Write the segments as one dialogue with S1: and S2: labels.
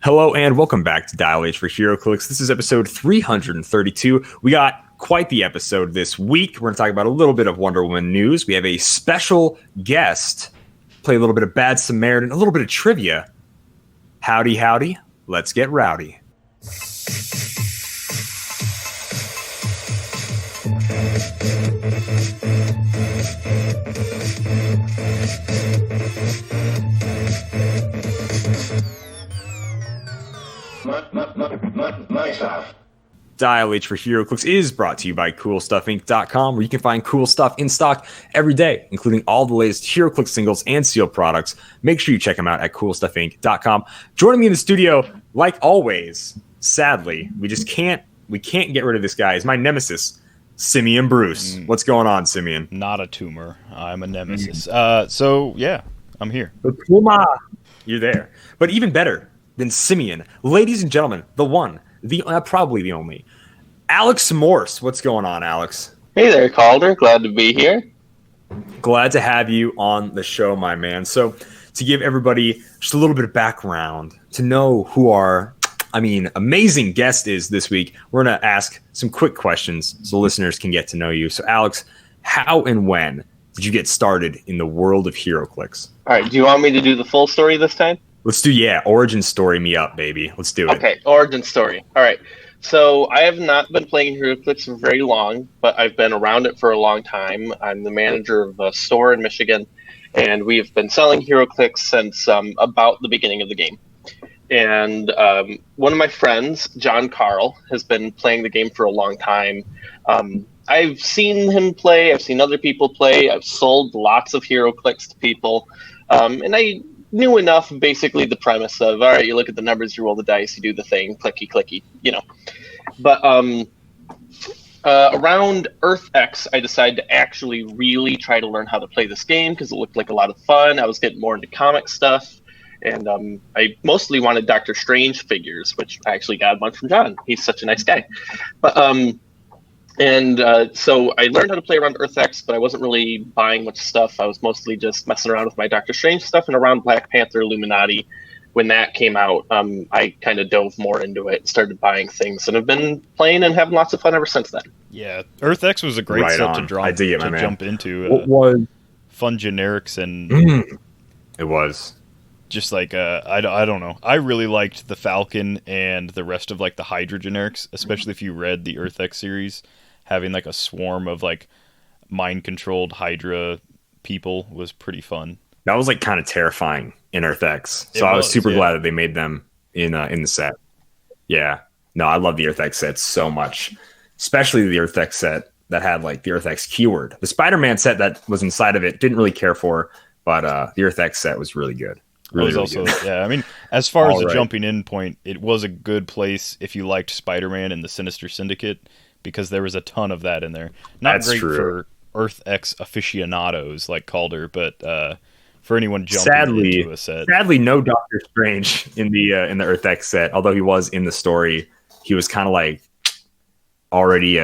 S1: Hello and welcome back to Dial H for Heroclix. This is episode 332. We got quite the episode this week. We're going to talk about a little bit of Wonder Woman news. We have a special guest, play a little bit of Bad Samaritan, a little bit of trivia. Howdy, howdy. Let's get rowdy.
S2: My stuff.
S1: Dial H for Heroclix is brought to you by CoolStuffInc.com, where you can find cool stuff in stock every day, including all the latest Heroclix singles and sealed products. Make sure you check them out at CoolStuffInc.com. Joining me in the studio, like always, sadly, we can't get rid of this guy. He's my nemesis, Simeon Bruce. What's going on, Simeon?
S3: Not a tumor. I'm a nemesis. So yeah, I'm here.
S1: You're there. But even better than Simeon, ladies and gentlemen, the one, the probably the only, Alex Morse. What's going on, Alex?
S4: Hey there, Calder. Glad to be here.
S1: Glad to have you on the show, my man. So to give everybody just a little bit of background, to know who our, amazing guest is this week, we're going to ask some quick questions so listeners can get to know you. So Alex, how and when did you get started in the world of Heroclix?
S4: All right, do you want me to do the full story this time?
S1: Let's do, origin story me up, baby. Let's do it.
S4: Okay, origin story. All right. So I have not been playing Heroclix for very long, but I've been around it for a long time. I'm the manager of a store in Michigan, and we've been selling Heroclix since about the beginning of the game. And one of my friends, John Carl, has been playing the game for a long time. I've seen him play. I've seen other people play. I've sold lots of Heroclix to people. And I knew enough, basically, the premise of, all right, you look at the numbers, you roll the dice, you do the thing, clicky, clicky, But around Earth X, I decided to actually really try to learn how to play this game because it looked like a lot of fun. I was getting more into comic stuff. And I mostly wanted Doctor Strange figures, which I actually got a bunch from John. He's such a nice guy. But so I learned how to play around Earth X, but I wasn't really buying much stuff. I was mostly just messing around with my Doctor Strange stuff and around Black Panther Illuminati. When that came out, I kind of dove more into it and started buying things and have been playing and having lots of fun ever since then.
S3: Yeah, Earth X was a great set to jump into.
S1: What was
S3: fun generics and
S1: it was.
S3: Just like, I don't know. I really liked the Falcon and the rest of like the Hydra generics, especially if you read the Earth X series. Having like a swarm of like mind-controlled Hydra people was pretty fun.
S1: That was like kind of terrifying in Earth X. So I was super glad that they made them in the set. Yeah. No, I love the Earth X set so much. Especially the Earth X set that had like the Earth X keyword. The Spider-Man set that was inside of it, didn't really care for, but the Earth X set was really good. Really
S3: good. Yeah, as far as the jumping in point, it was a good place if you liked Spider-Man and the Sinister Syndicate, because there was a ton of that in there. Not great for Earth X aficionados like Calder, but for anyone jumping into a set. Sadly,
S1: no Doctor Strange in the Earth X set. Although he was in the story, he was kind of like already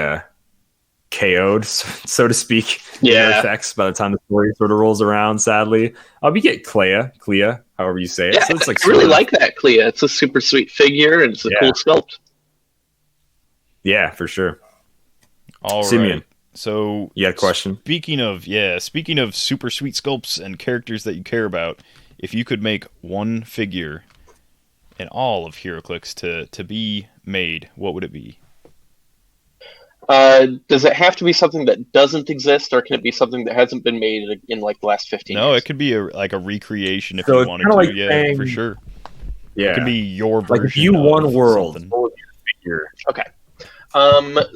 S1: KO'd, so to speak.
S4: Yeah.
S1: In Earth X by the time the story sort of rolls around. Sadly, we get Clea, however you say it.
S4: Yeah,
S1: so it's like
S4: I really like that Clea. It's a super sweet figure and it's a cool sculpt.
S1: Yeah, for sure.
S3: All
S1: Simeon,
S3: right. So
S1: you got a question?
S3: Speaking of super sweet sculpts and characters that you care about, if you could make one figure in all of Heroclix to be made, what would it be?
S4: Does it have to be something that doesn't exist, or can it be something that hasn't been made in like the last 15 years?
S3: No, it could be a recreation if you wanted to.
S1: Like
S3: yeah, for sure.
S1: Yeah,
S3: it could be your version.
S1: Like if you won world, what would your figure?
S4: Okay.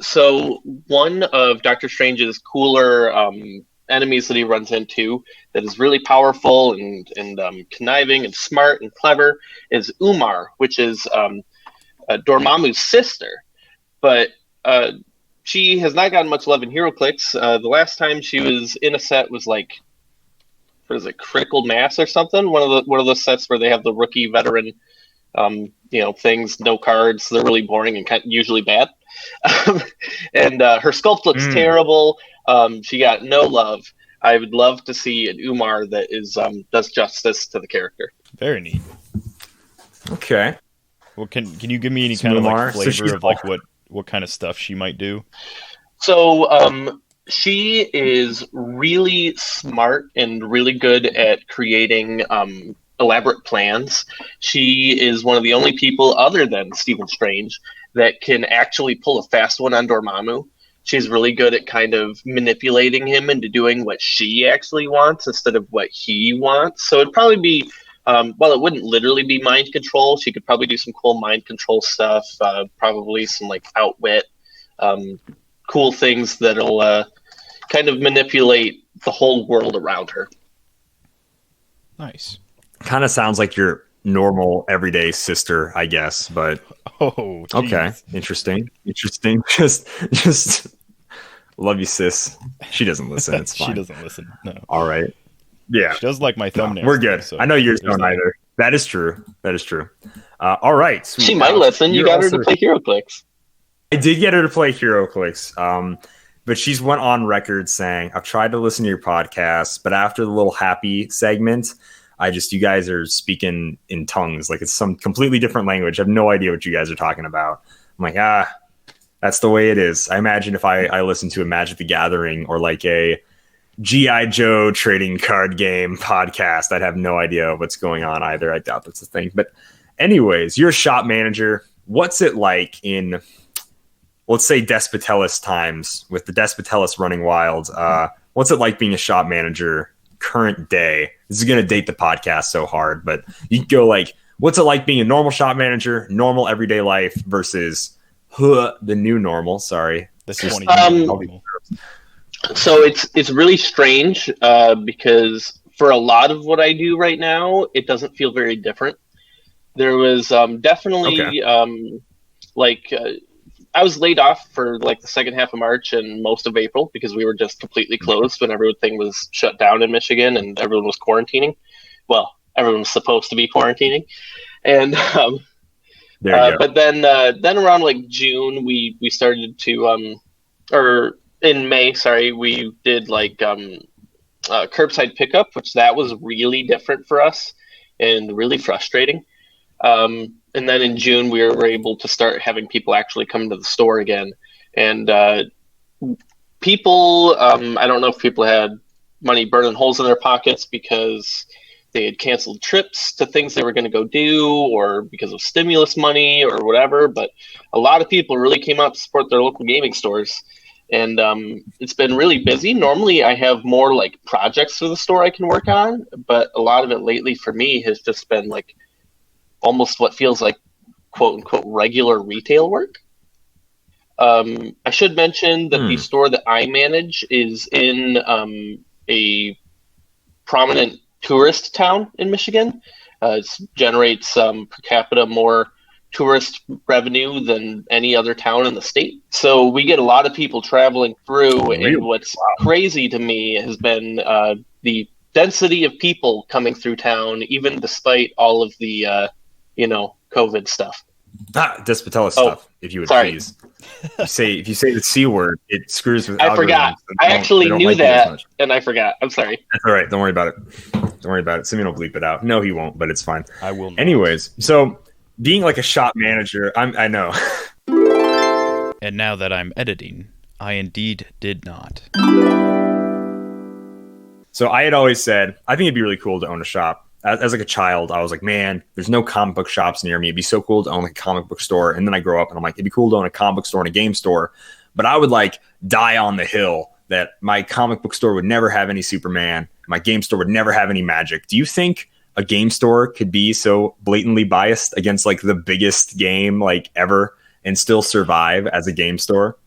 S4: So one of Doctor Strange's cooler enemies that he runs into that is really powerful and conniving and smart and clever is Umar, which is Dormammu's sister, but she has not gotten much love in Heroclix. The last time she was in a set was like, what is it, Critical Mass or something? One of those sets where they have the rookie veteran, things, no cards. They're really boring and usually bad. And her sculpt looks terrible. She got no love. I would love to see an Umar that is does justice to the character.
S3: Very neat.
S1: Okay.
S3: Well, can you give me any kind of like flavor of like what kind of stuff she might do?
S4: So she is really smart and really good at creating elaborate plans. She is one of the only people other than Stephen Strange that can actually pull a fast one on Dormammu. She's really good at kind of manipulating him into doing what she actually wants instead of what he wants. So it'd probably be, well, it wouldn't literally be mind control. She could probably do some cool mind control stuff, probably some like outwit, cool things that'll kind of manipulate the whole world around her.
S3: Nice.
S1: Kind of sounds like your normal everyday sister, I guess, but
S3: oh, geez.
S1: Okay, interesting. Just love you, sis. She doesn't listen. It's fine.
S3: She doesn't listen. No.
S1: All right. Yeah.
S3: She does like my thumbnails.
S1: We're good.
S3: So
S1: I know yours don't either. That is true. All right. Sweet.
S4: She might listen. You got her to play Heroclix.
S1: I did get her to play Heroclix. But she's went on record saying, I've tried to listen to your podcast, but after the little happy segment, you guys are speaking in tongues. Like it's some completely different language. I have no idea what you guys are talking about. I'm like, that's the way it is. I imagine if I listened to a Magic the Gathering or like a G.I. Joe trading card game podcast, I'd have no idea what's going on either. I doubt that's a thing. But anyways, you're a shop manager. What's it like in, let's say, Despotellis times with the Despotellis running wild? What's it like being a shop manager current day? This is going to date the podcast so hard, but you can go like, what's it like being a normal shop manager, normal everyday life versus the new normal? Sorry.
S4: So it's really strange because for a lot of what I do right now, it doesn't feel very different. There was definitely I was laid off for like the second half of March and most of April because we were just completely closed when everything was shut down in Michigan and everyone was quarantining. Well, everyone was supposed to be quarantining, and but then around like June we started to or in May, sorry, we did like curbside pickup, which that was really different for us and really frustrating. And then in June, we were able to start having people actually come to the store again. And people, I don't know if people had money burning holes in their pockets because they had canceled trips to things they were going to go do or because of stimulus money or whatever. But a lot of people really came out to support their local gaming stores. And it's been really busy. Normally, I have more like projects for the store I can work on. But a lot of it lately for me has just been like almost what feels like quote unquote regular retail work. I should mention that the store that I manage is in a prominent tourist town in Michigan. It generates per capita more tourist revenue than any other town in the state. So we get a lot of people traveling through. And what's crazy to me has been the density of people coming through town, even despite all of the COVID stuff.
S1: Despotellis stuff, if you would please. If you say the C word, it screws with algorithms.
S4: I forgot. I actually knew that, and I forgot. I'm sorry.
S1: That's all right. Don't worry about it. Simeon will bleep it out. No, he won't, but it's fine.
S3: I will not.
S1: Anyways, so being like a shop manager, I know.
S3: And now that I'm editing, I indeed did not.
S1: So I had always said, I think it'd be really cool to own a shop. As like a child, I was like, man, there's no comic book shops near me. It'd be so cool to own like a comic book store. And then I grow up and I'm like, it'd be cool to own a comic book store and a game store. But I would like die on the hill that my comic book store would never have any Superman. My game store would never have any Magic. Do you think a game store could be so blatantly biased against like the biggest game like ever and still survive as a game store?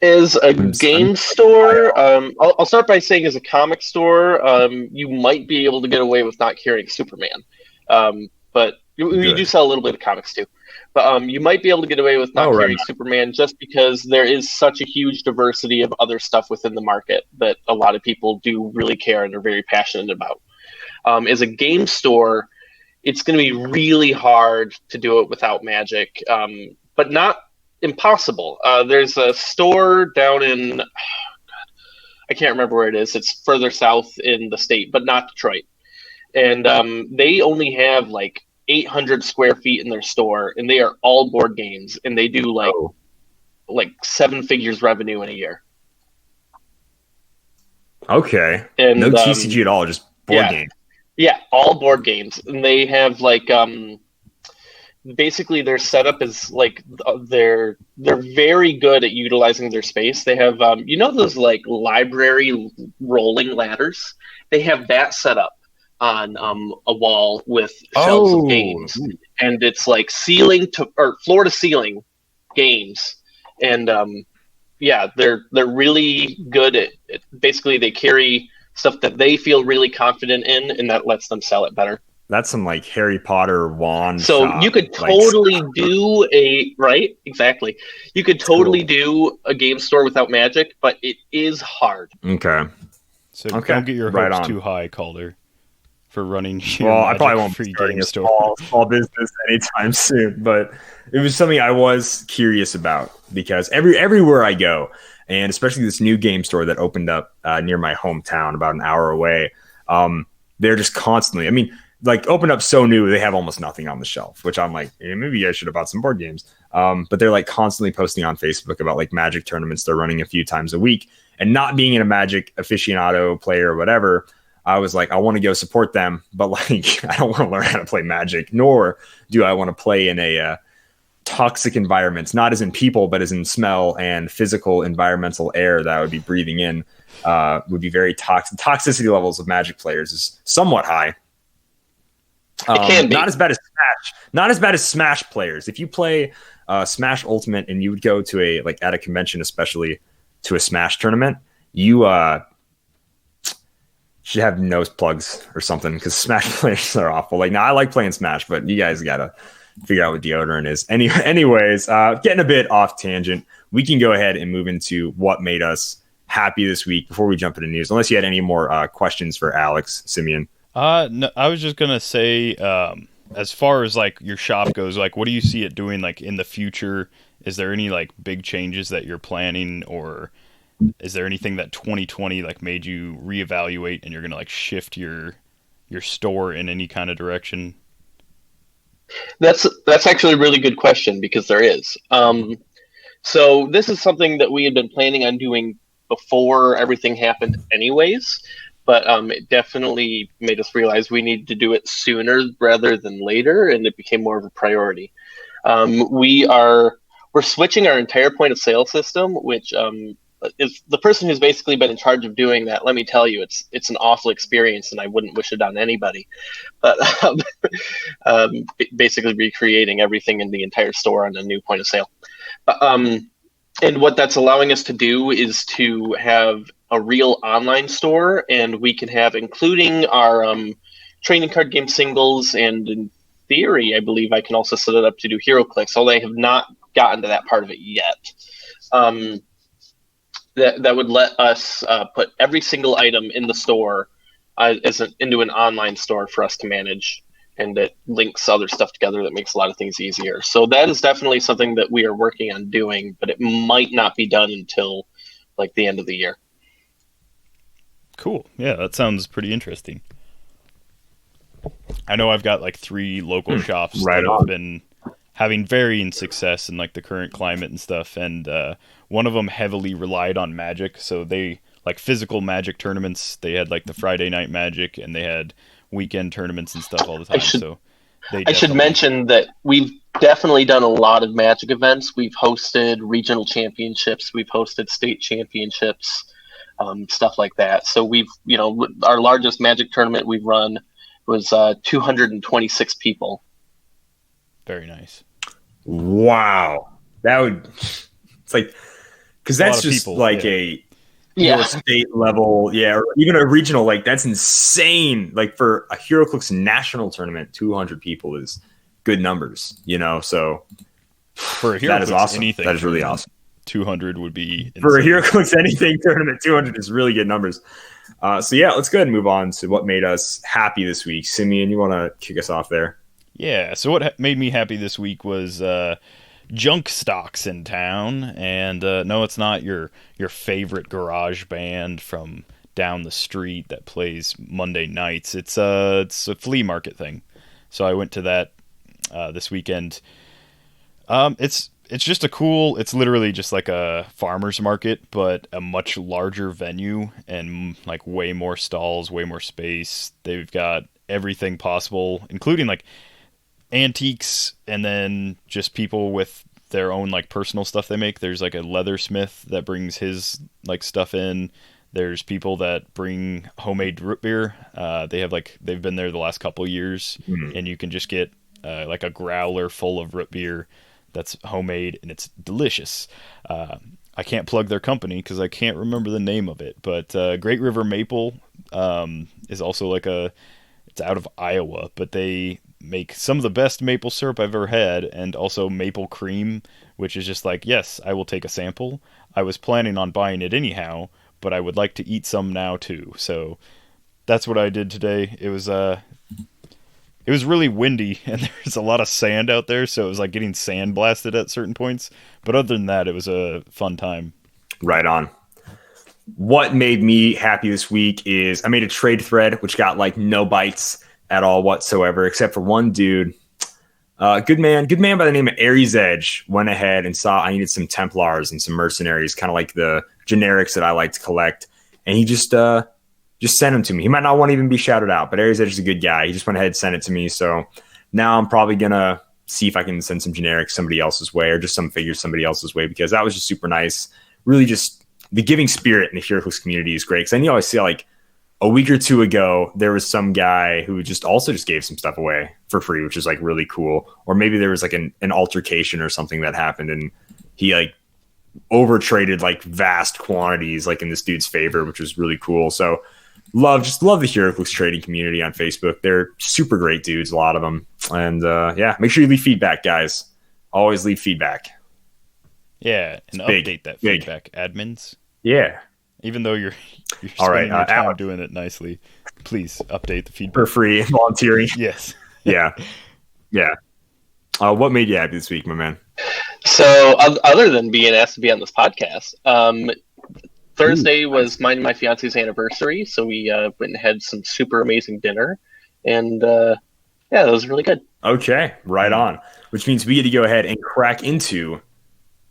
S4: As a game store, I'll start by saying as a comic store, you might be able to get away with not carrying Superman. But you do sell a little bit of comics too. But you might be able to get away with not carrying Superman just because there is such a huge diversity of other stuff within the market that a lot of people do really care and are very passionate about. As a game store, it's going to be really hard to do it without Magic, but not impossible. There's a store down in, I can't remember where it is. It's further south in the state, but not Detroit. And they only have like 800 square feet in their store, and they are all board games, and they do like 7 figures revenue in a year.
S1: Okay.
S4: And
S1: no TCG at all, just board games.
S4: Yeah, all board games, and they have like basically their setup is like they're very good at utilizing their space. They have those like library rolling ladders. They have that set up on a wall with shelves of games, and it's like floor to ceiling games, and they're really good at basically they carry stuff that they feel really confident in, and that lets them sell it better.
S1: That's some like Harry Potter wand.
S4: So
S1: shop,
S4: you could totally do exactly. You could totally do a game store without Magic, but it is hard.
S1: Okay.
S3: So don't get your hopes too high, Calder, for running your
S1: I probably won't
S3: free
S1: be starting
S3: game
S1: a
S3: store.
S1: small business anytime soon, but it was something I was curious about because everywhere I go, and especially this new game store that opened up near my hometown about an hour away, they're just constantly, I mean, like opened up so new, they have almost nothing on the shelf, which I'm like, maybe I should have bought some board games. But they're like constantly posting on Facebook about like Magic tournaments they're running a few times a week. And not being in a Magic aficionado player or whatever, I was like, I want to go support them, but like I don't want to learn how to play Magic, nor do I want to play in a toxic environment, not as in people, but as in smell and physical environmental air that I would be breathing in would be very toxic. Toxicity levels of Magic players is somewhat high.
S4: It can be.
S1: Not as bad as Smash. Not as bad as Smash players. If you play Smash Ultimate and you would go to at a convention, especially to a Smash tournament, you should have nose plugs or something because Smash players are awful. Like, now I like playing Smash, but you guys gotta figure out what deodorant is. Anyways, getting a bit off tangent, we can go ahead and move into what made us happy this week before we jump into news. Unless you had any more questions for Alex, Simeon.
S3: No, I was just gonna say, as far as like your shop goes, like what do you see it doing like in the future? Is there any like big changes that you're planning, or is there anything that 2020 like made you reevaluate and you're gonna like shift your store in any kind of direction?
S4: That's actually a really good question because there is. So this is something that we had been planning on doing before everything happened, anyways. But it definitely made us realize we needed to do it sooner rather than later, and it became more of a priority. We're switching our entire point of sale system, which is the person who's basically been in charge of doing that. Let me tell you, it's an awful experience, and I wouldn't wish it on anybody. But basically recreating everything in the entire store on a new point of sale. And what that's allowing us to do is to have a real online store, and we can have, including our trading card game singles, and in theory, I believe I can also set it up to do Heroclix, although I have not gotten to that part of it yet. That would let us put every single item in the store into an online store for us to manage, and it links other stuff together that makes a lot of things easier. So that is definitely something that we are working on doing, but it might not be done until like the end of the year.
S3: Cool. Yeah, that sounds pretty interesting. I know I've got like 3 local shops that have been having varying success in like the current climate and stuff, and one of them heavily relied on Magic, so they like physical Magic tournaments. They had like the Friday night Magic, and they had weekend tournaments and stuff all the time. I should mention that we've definitely done a lot of Magic events. We've hosted regional championships, we've hosted state championships, stuff like that. So we've, our largest Magic tournament we've run was 226 people. Very nice.
S1: Wow. It's like, because that's just people, like a state level, or even a regional, like that's insane. Like for a Heroclix national tournament, 200 people is good numbers, so
S3: for a Heroclix,
S1: that is awesome.
S3: Anything
S1: that is really awesome.
S3: 200 would be insane.
S1: For a Heroclix anything tournament, 200 is really good numbers. So let's go ahead and move on to what made us happy this week. Simeon, you want to kick us off there?
S3: Yeah, so what made me happy this week was junk stocks in town, and no, it's not your favorite garage band from down the street that plays Monday nights. It's a flea market thing. So I went to that this weekend. It's just it's literally just like a farmer's market, but a much larger venue and like way more stalls, way more space. They've got everything possible, including like antiques, and then just people with their own like personal stuff they make. There's like a leathersmith that brings his like stuff in. There's people that bring homemade root beer. They've been there the last couple years, and you can just get like a growler full of root beer that's homemade, and it's delicious. I can't plug their company because I can't remember the name of it, but Great River Maple is also it's out of Iowa, but they make some of the best maple syrup I've ever had, and also maple cream, which is just like, yes, I will take a sample. I was planning on buying it anyhow, but I would like to eat some now too. So that's what I did today. It was really windy, and there's a lot of sand out there, so it was like getting sand blasted at certain points. But other than that, it was a fun time.
S1: Right on. What made me happy this week is I made a trade thread, which got like no bites at all whatsoever, except for one dude. Good man by the name of Aries Edge went ahead and saw I needed some Templars and some mercenaries, kind of like the generics that I like to collect. And he just sent them to me. He might not want to even be shouted out, but Aries Edge is a good guy. He just went ahead and sent it to me. So now I'm probably going to see if I can send some generics somebody else's way, or just some figures somebody else's way, because that was just super nice. Really just the giving spirit in the Heroclix community is great. Because I always see like a week or two ago, there was some guy who just gave some stuff away for free, which is like really cool. Or maybe there was like an altercation or something that happened, and he like over traded like vast quantities like in this dude's favor, which was really cool. So love the Heroclix trading community on Facebook. They're super great dudes, a lot of them. And make sure you leave feedback, guys. Always leave feedback.
S3: Yeah, and update that feedback, admins.
S1: Yeah.
S3: Even though you're
S1: all right,
S3: your time doing it nicely, please update the feedback.
S1: For free, volunteering.
S3: Yes.
S1: Yeah. What made you happy this week, my man?
S4: So, other than being asked to be on this podcast, Thursday was mine and my fiance's anniversary, so we went and had some super amazing dinner, and that was really good.
S1: Okay, right on. Which means we get to go ahead and crack into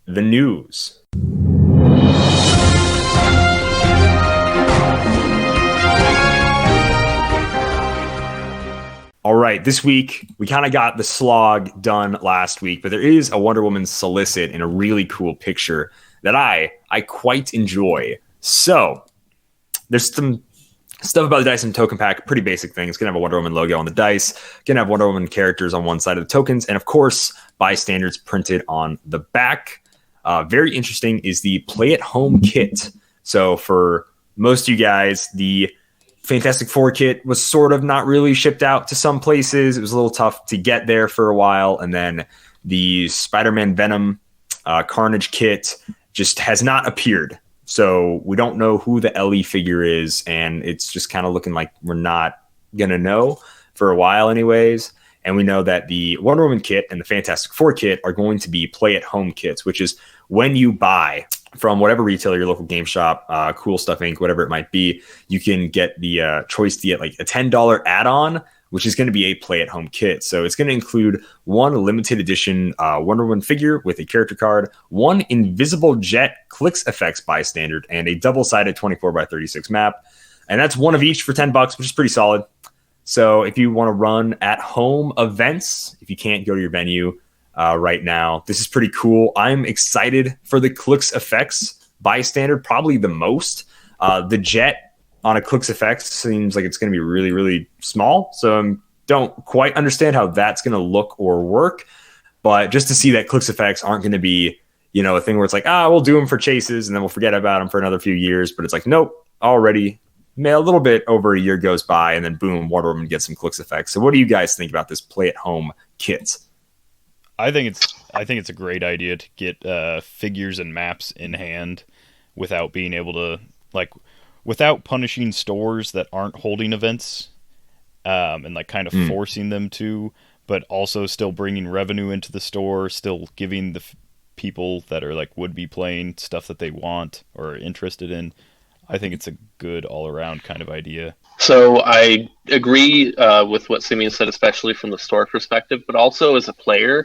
S1: the news. All right, this week, we kind of got the slog done last week, but there is a Wonder Woman solicit in a really cool picture that I quite enjoy. So, there's some stuff about the dice and token pack, pretty basic things. It's going to have a Wonder Woman logo on the dice, going to have Wonder Woman characters on one side of the tokens, and of course, bystanders printed on the back. Very interesting is the Play at Home kit. So, for most of you guys, the Fantastic Four kit was sort of not really shipped out to some places. It was a little tough to get there for a while. And then the Spider-Man Venom Carnage kit just has not appeared. So we don't know who the LE figure is. And it's just kind of looking like we're not going to know for a while anyways. And we know that the Wonder Woman kit and the Fantastic Four kit are going to be Play at Home kits, which is when you buy from whatever retailer, your local game shop, Cool Stuff Inc., whatever it might be, you can get the choice to get like a $10 add-on, which is going to be a play-at-home kit. So it's going to include one limited edition Wonder Woman figure with a character card, one Invisible Jet Clix Effects bystander, and a double-sided 24x36 map. And that's one of each for $10, which is pretty solid. So if you want to run at-home events, if you can't go to your venue right now, this is pretty cool. I'm excited for the Clix Effects bystander, probably the most. The jet on a Clix Effects seems like it's going to be really, really small. So I don't quite understand how that's going to look or work. But just to see that Clix Effects aren't going to be, a thing where it's like, we'll do them for chases and then we'll forget about them for another few years. But it's like, nope, already a little bit over a year goes by and then boom, Wonder Woman gets some Clix Effects. So what do you guys think about this play-at-home kit?
S3: I think it's a great idea to get figures and maps in hand without being able to without punishing stores that aren't holding events, and kind of forcing them to, but also still bringing revenue into the store, still giving the people that are would be playing stuff that they want or are interested in. I think it's a good all-around kind of idea.
S4: So I agree with what Simeon said, especially from the store perspective, but also as a player,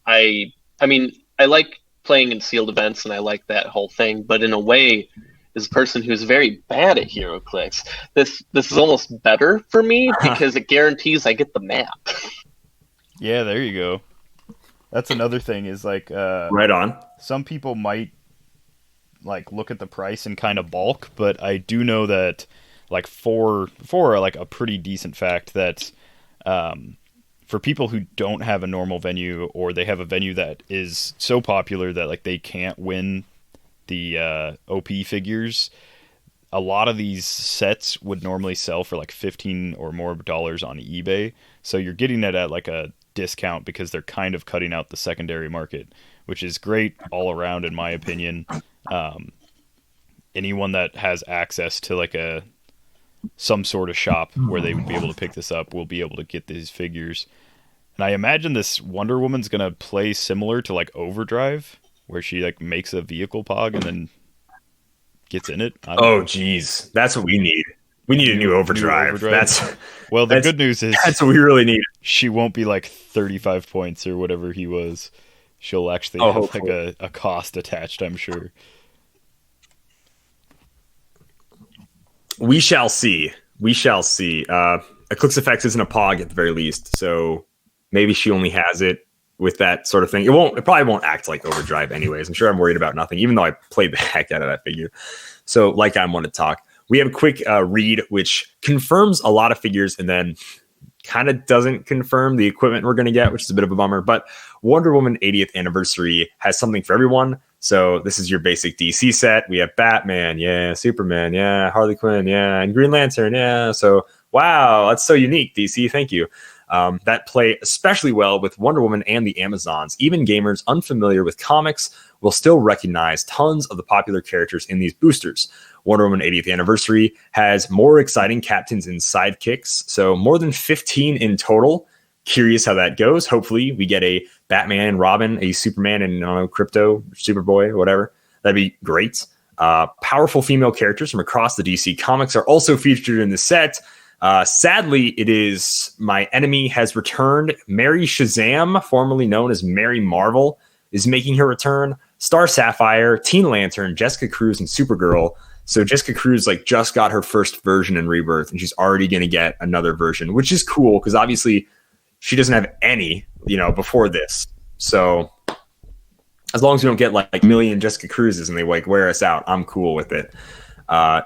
S4: I mean, I like playing in sealed events and I like that whole thing, but in a way, as a person who's very bad at Heroclix, this is almost better for me because it guarantees I get the map.
S3: Yeah, there you go. That's another thing is like
S1: right on.
S3: Some people might like look at the price and kind of balk, but I do know that like for like a pretty decent fact that for people who don't have a normal venue or they have a venue that is so popular that like they can't win the OP figures, a lot of these sets would normally sell for like $15 or more on eBay. So you're getting it at like a discount because they're kind of cutting out the secondary market, which is great all around in my opinion. Anyone that has access to like some sort of shop where they would be able to pick this up will be able to get these figures. And I imagine this Wonder Woman's gonna play similar to like Overdrive, where she like makes a vehicle pog and then gets in it.
S1: Oh geez, that's what we need. We need a new Overdrive.
S3: The good news is
S1: that's what we really need.
S3: She won't be like 35 points or whatever he was. She'll actually have hopefully. Like a cost attached, I'm sure.
S1: We shall see. Eclipse Effects isn't a pog at the very least, so maybe she only has it with that sort of thing. It probably won't act like Overdrive anyways. I'm sure I'm worried about nothing, even though I played the heck out of that figure. So like I want to talk. We have a quick read, which confirms a lot of figures and then kind of doesn't confirm the equipment we're going to get, which is a bit of a bummer. But Wonder Woman 80th Anniversary has something for everyone. So this is your basic DC set. We have Batman, yeah, Superman, yeah, Harley Quinn, yeah, and Green Lantern, yeah. So, wow, that's so unique, DC. Thank you. That play especially well with Wonder Woman and the Amazons. Even gamers unfamiliar with comics will still recognize tons of the popular characters in these boosters. Wonder Woman 80th Anniversary has more exciting captains and sidekicks, so more than 15 in total. Curious how that goes. Hopefully we get a Batman and Robin, a Superman and Crypto, Superboy, whatever. That'd be great. Powerful female characters from across the DC comics are also featured in the set. Sadly, it is My Enemy Has Returned. Mary Shazam, formerly known as Mary Marvel, is making her return. Star Sapphire, Teen Lantern, Jessica Cruz, and Supergirl. So Jessica Cruz just got her first version in Rebirth, and she's already going to get another version, which is cool because obviously she doesn't have any, before this. So as long as we don't get like a million Jessica Cruzes and they wear us out, I'm cool with it.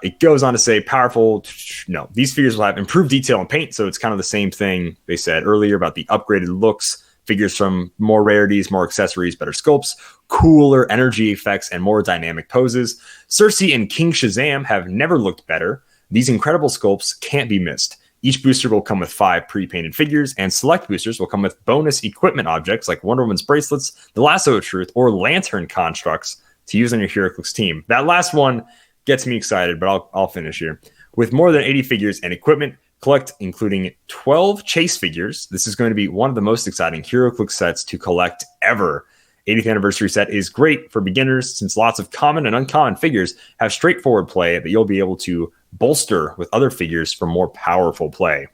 S1: It goes on to say powerful. No, these figures will have improved detail and paint. So it's kind of the same thing they said earlier about the upgraded looks. Figures from more rarities, more accessories, better sculpts, cooler energy effects, and more dynamic poses. Cersei and King Shazam have never looked better. These incredible sculpts can't be missed. Each booster will come with 5 pre-painted figures, and select boosters will come with bonus equipment objects like Wonder Woman's bracelets, the Lasso of Truth, or lantern constructs to use on your Heroclix team. That last one gets me excited, but I'll finish here. With more than 80 figures and equipment, collect including 12 chase figures. This is going to be one of the most exciting Heroclix sets to collect ever. 80th Anniversary set is great for beginners since lots of common and uncommon figures have straightforward play that you'll be able to bolster with other figures for more powerful play.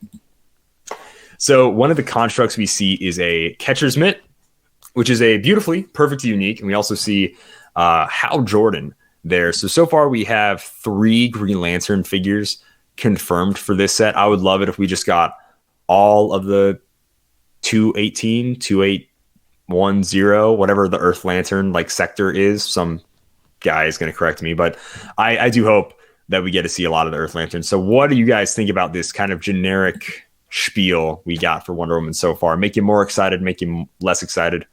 S1: So one of the constructs we see is a catcher's mitt, which is a beautifully, perfectly unique. And we also see Hal Jordan there. So far we have 3 Green Lantern figures confirmed for this set. I would love it if we just got all of the 218, 2810, whatever the Earth Lantern sector is. Some guy is going to correct me, but I do hope that we get to see a lot of the Earth Lanterns. So what do you guys think about this kind of generic spiel we got for Wonder Woman so far? Make you more excited, make you less excited?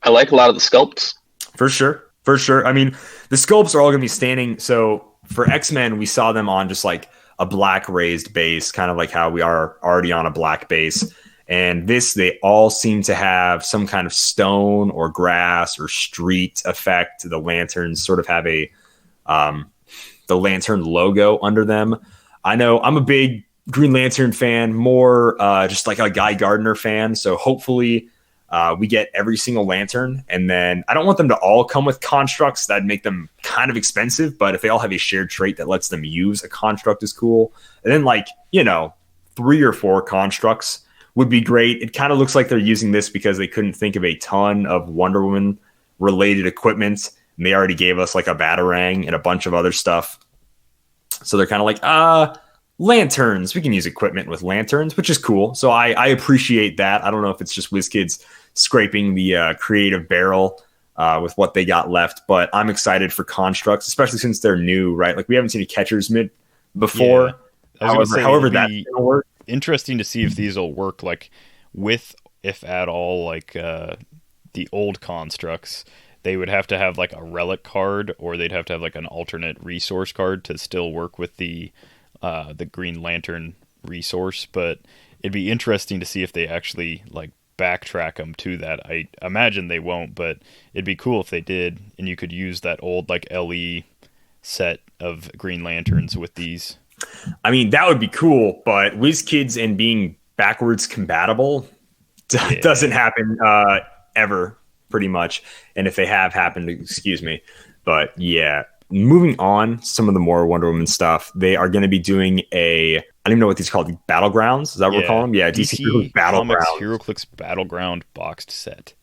S4: I like a lot of the sculpts.
S1: For sure. I mean, the sculpts are all going to be standing. So for X-Men, we saw them on just a black raised base, kind of like how we are already on a black base. And this, they all seem to have some kind of stone or grass or street effect. The lanterns sort of have the Lantern logo under them. I know I'm a big Green Lantern fan, more just like a Guy Gardner fan. So hopefully we get every single lantern, and then I don't want them to all come with constructs. That'd make them kind of expensive, but if they all have a shared trait that lets them use a construct is cool. And then 3 or 4 constructs would be great. It kind of looks like they're using this because they couldn't think of a ton of Wonder Woman related equipment, and they already gave us like a Batarang and a bunch of other stuff. So they're kind of like, lanterns. We can use equipment with lanterns, which is cool. So I appreciate that. I don't know if it's just WizKids scraping the creative barrel with what they got left, but I'm excited for constructs, especially since they're new, right? Like we haven't seen a catcher's mitt before.
S3: Yeah. However, that's gonna work. Interesting to see if these will work like with, if at all, like the old constructs. They would have to have like a relic card, or they'd have to have like an alternate resource card to still work with the Green Lantern resource. But it'd be interesting to see if they actually like backtrack them to that. I imagine they won't, but it'd be cool if they did, and you could use that old like LE set of Green Lanterns with these.
S1: I mean, that would be cool, but WizKids and being backwards compatible doesn't happen ever, pretty much. And if they have happened, excuse me. But yeah, moving on, some of the more Wonder Woman stuff, they are going to be doing I don't even know what these are called, Battlegrounds? Is that what we're calling them? Yeah, DC
S3: Battlegrounds. Heroclix Battleground boxed set.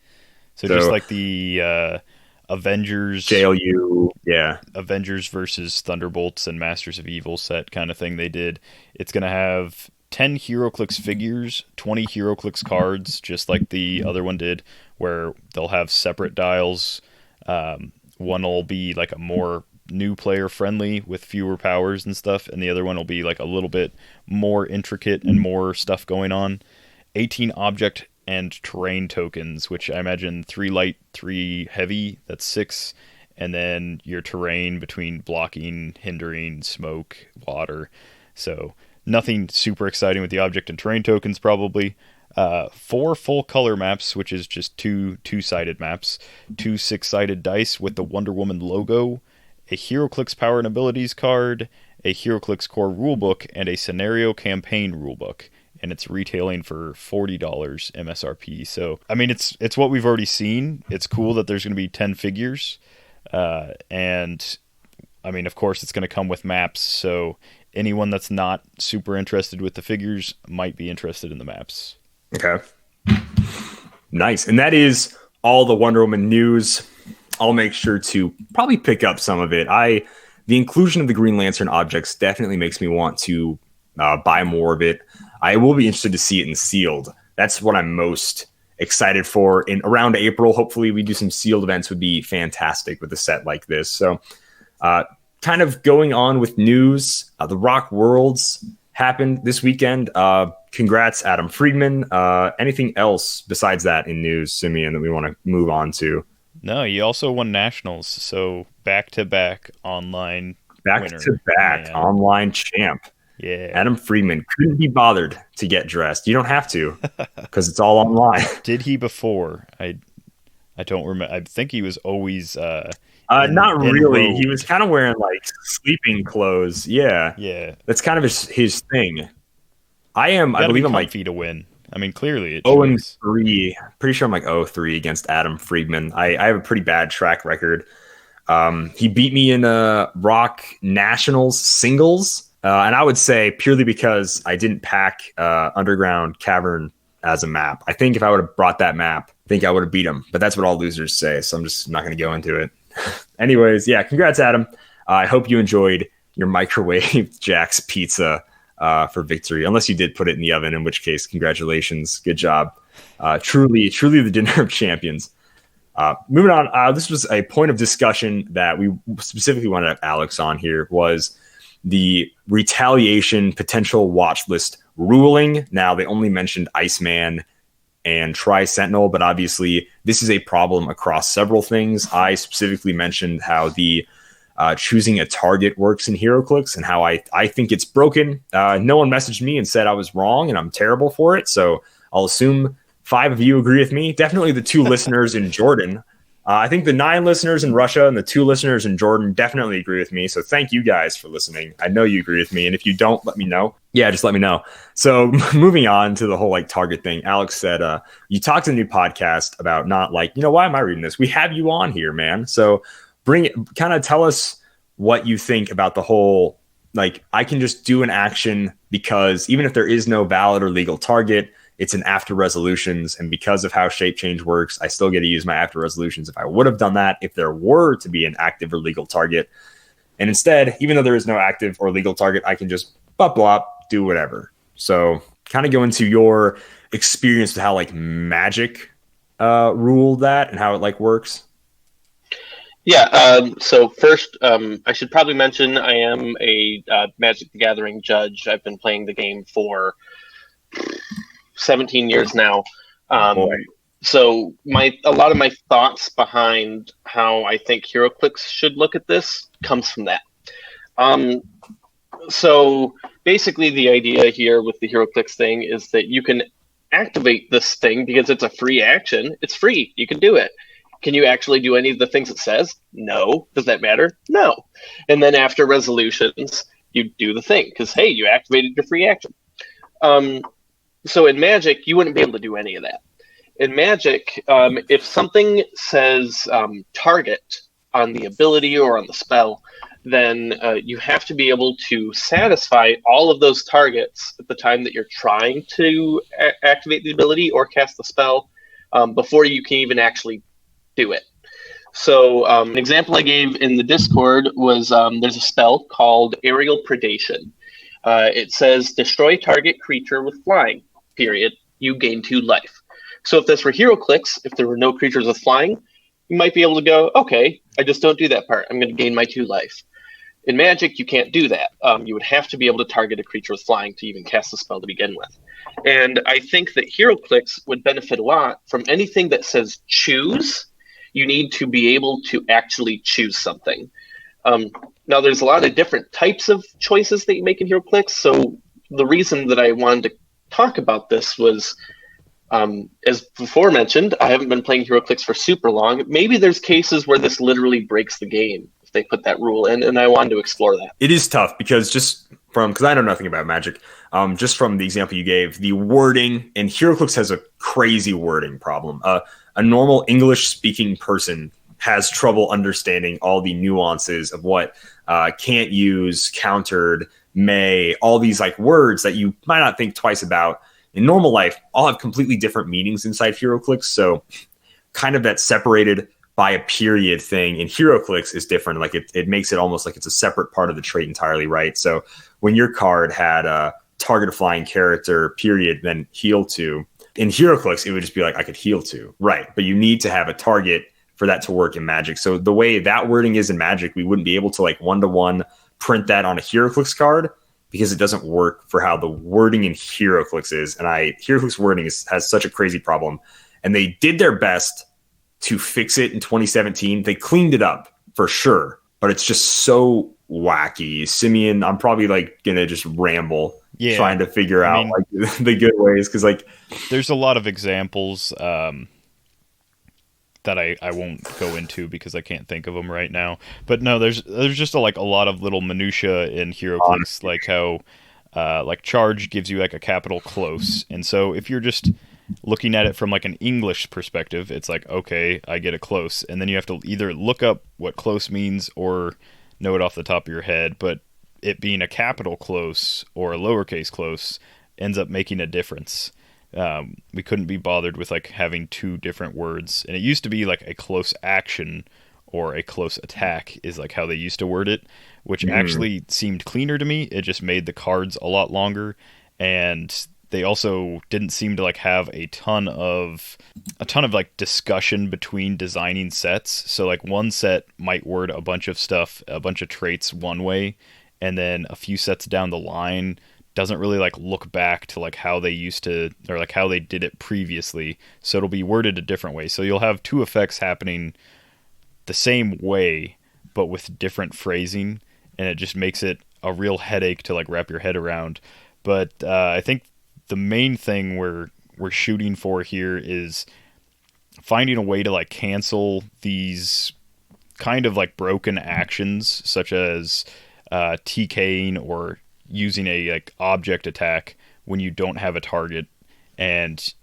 S3: So just like the Avengers,
S1: JLU, yeah,
S3: Avengers versus Thunderbolts and Masters of Evil set kind of thing they did. It's going to have 10 Heroclix figures, 20 Heroclix cards, just like the other one did, where they'll have separate dials. One will be like a more new player friendly with fewer powers and stuff, and the other one will be like a little bit more intricate and more stuff going on. 18 object and terrain tokens, which I imagine 3 light, 3 heavy, that's 6, and then your terrain between blocking, hindering, smoke, water. So nothing super exciting with the object and terrain tokens probably. 4 full color maps, which is just 2 two-sided maps, 2 6-sided dice with the Wonder Woman logo, a Heroclix Power and Abilities card, a Heroclix Core rulebook, and a Scenario Campaign rulebook. And it's retailing for $40 MSRP. So, I mean, it's what we've already seen. It's cool that there's going to be 10 figures. And, I mean, of course, it's going to come with maps. So, anyone that's not super interested with the figures might be interested in the maps.
S1: Okay. Nice. And that is all the Wonder Woman news. I'll make sure to probably pick up some of it. The inclusion of the Green Lantern objects definitely makes me want to buy more of it. I will be interested to see it in sealed. That's what I'm most excited for. In around April, hopefully we do some sealed events would be fantastic with a set like this. So kind of going on with news, the Rock Worlds happened this weekend. Congrats, Adam Friedman. Anything else besides that in news, Simeon, that we want to move on to?
S3: No, he also won Nationals. So back-to-back online
S1: Back-to-back online champ.
S3: Yeah.
S1: Adam Friedman couldn't be bothered to get dressed. You don't have to because it's all online.
S3: Did he before? I don't remember. I think he was always
S1: not really. He was kind of wearing like sleeping clothes. Yeah.
S3: Yeah.
S1: That's kind of his thing. I believe I'm like
S3: to win. I mean, clearly it
S1: 0-3. Pretty sure I'm like 0-3 against Adam Friedman. I have a pretty bad track record. He beat me in Rock Nationals singles. And I would say purely because I didn't pack Underground Cavern as a map. I think if I would have brought that map, I think I would have beat him. But that's what all losers say, so I'm just not going to go into it. Anyways, yeah, congrats, Adam. I hope you enjoyed your microwave Jack's pizza for victory, unless you did put it in the oven, in which case, congratulations. Good job. Truly the dinner of champions. Moving on, this was a point of discussion that we specifically wanted to have Alex on here, was the retaliation potential watch list ruling. Now, they only mentioned Iceman and Tri-Sentinel, but obviously this is a problem across several things. I specifically mentioned how the choosing a target works in Heroclix and how I think it's broken. No one messaged me and said I was wrong and I'm terrible for it, so I'll assume 5 of you agree with me. Definitely the 2 listeners in Jordan I think the 9 listeners in Russia and the 2 listeners in Jordan definitely agree with me. So thank you guys for listening. I know you agree with me. And if you don't, let me know. Yeah, just let me know. So moving on to the whole like target thing, Alex said, you talked in a new podcast about not like, why am I reading this? We have you on here, man. So kind of tell us what you think about the whole, like, I can just do an action because even if there is no valid or legal target, it's an after resolutions, and because of how shape change works, I still get to use my after resolutions if I would have done that if there were to be an active or legal target. And instead, even though there is no active or legal target, I can just bop, do whatever. So kind of go into your experience with how like Magic ruled that and how it like works.
S4: Yeah, so first, I should probably mention I am a Magic the Gathering judge. I've been playing the game for 17 years now. So a lot of my thoughts behind how I think Heroclix should look at this comes from that. So basically the idea here with the Heroclix thing is that you can activate this thing because it's a free action. It's free. You can do it. Can you actually do any of the things it says? No. Does that matter? No. And then after resolutions, you do the thing because, hey, you activated your free action. So in Magic, you wouldn't be able to do any of that. In Magic, if something says target on the ability or on the spell, then you have to be able to satisfy all of those targets at the time that you're trying to activate the ability or cast the spell before you can even actually do it. So an example I gave in the Discord was there's a spell called Aerial Predation. It says destroy target creature with flying, period. You gain 2 life. So if this were Heroclix, if there were no creatures with flying, you might be able to go, okay, I just don't do that part. I'm going to gain my 2 life. In Magic, you can't do that. You would have to be able to target a creature with flying to even cast the spell to begin with. And I think that Heroclix would benefit a lot from anything that says choose. You need to be able to actually choose something. Now, there's a lot of different types of choices that you make in Heroclix. So the reason that I wanted to talk about this was, as before mentioned, I haven't been playing Heroclix for super long. Maybe there's cases where this literally breaks the game if they put that rule in, and I wanted to explore that.
S1: It is tough because because I know nothing about Magic, just from the example you gave, the wording, and Heroclix has a crazy wording problem. A normal English-speaking person has trouble understanding all the nuances of what can't use, countered, may, all these like words that you might not think twice about. In normal life, all have completely different meanings inside Heroclix. So kind of that separated by a period thing in Heroclix is different. Like it makes it almost like it's a separate part of the trait entirely, right? So when your card had a target a flying character, period, then heal to, in Heroclix, it would just be like, I could heal to, right? But you need to have a target for that to work in Magic. So the way that wording is in Magic, we wouldn't be able to like one-to-one print that on a Heroclix card because it doesn't work for how the wording in Heroclix is. And Heroclix wording has such a crazy problem. And they did their best to fix it in 2017. They cleaned it up for sure, but it's just so wacky. Simeon, I'm probably like going to just ramble trying to figure out like the good ways. Cause like
S3: there's a lot of examples that I won't go into because I can't think of them right now. But no, there's just a lot of little minutia in Heroclix, like how like charge gives you like a capital close, and so if you're just looking at it from like an English perspective, it's like, okay, I get a close, and then you have to either look up what close means or know it off the top of your head. But it being a capital close or a lowercase close ends up making a difference. We couldn't be bothered with like having 2 different words, and it used to be like a close action or a close attack is like how they used to word it, which actually seemed cleaner to me. It just made the cards a lot longer, and they also didn't seem to like have a ton of like discussion between designing sets. So like one set might word a bunch of stuff, a bunch of traits one way, and then a few sets down the line doesn't really like look back to like how they used to, or like how they did it previously. So it'll be worded a different way. So you'll have 2 effects happening the same way, but with different phrasing. And it just makes it a real headache to like wrap your head around. But I think the main thing we're shooting for here is finding a way to like cancel these kind of like broken actions, such as TKing or using a like object attack when you don't have a target, and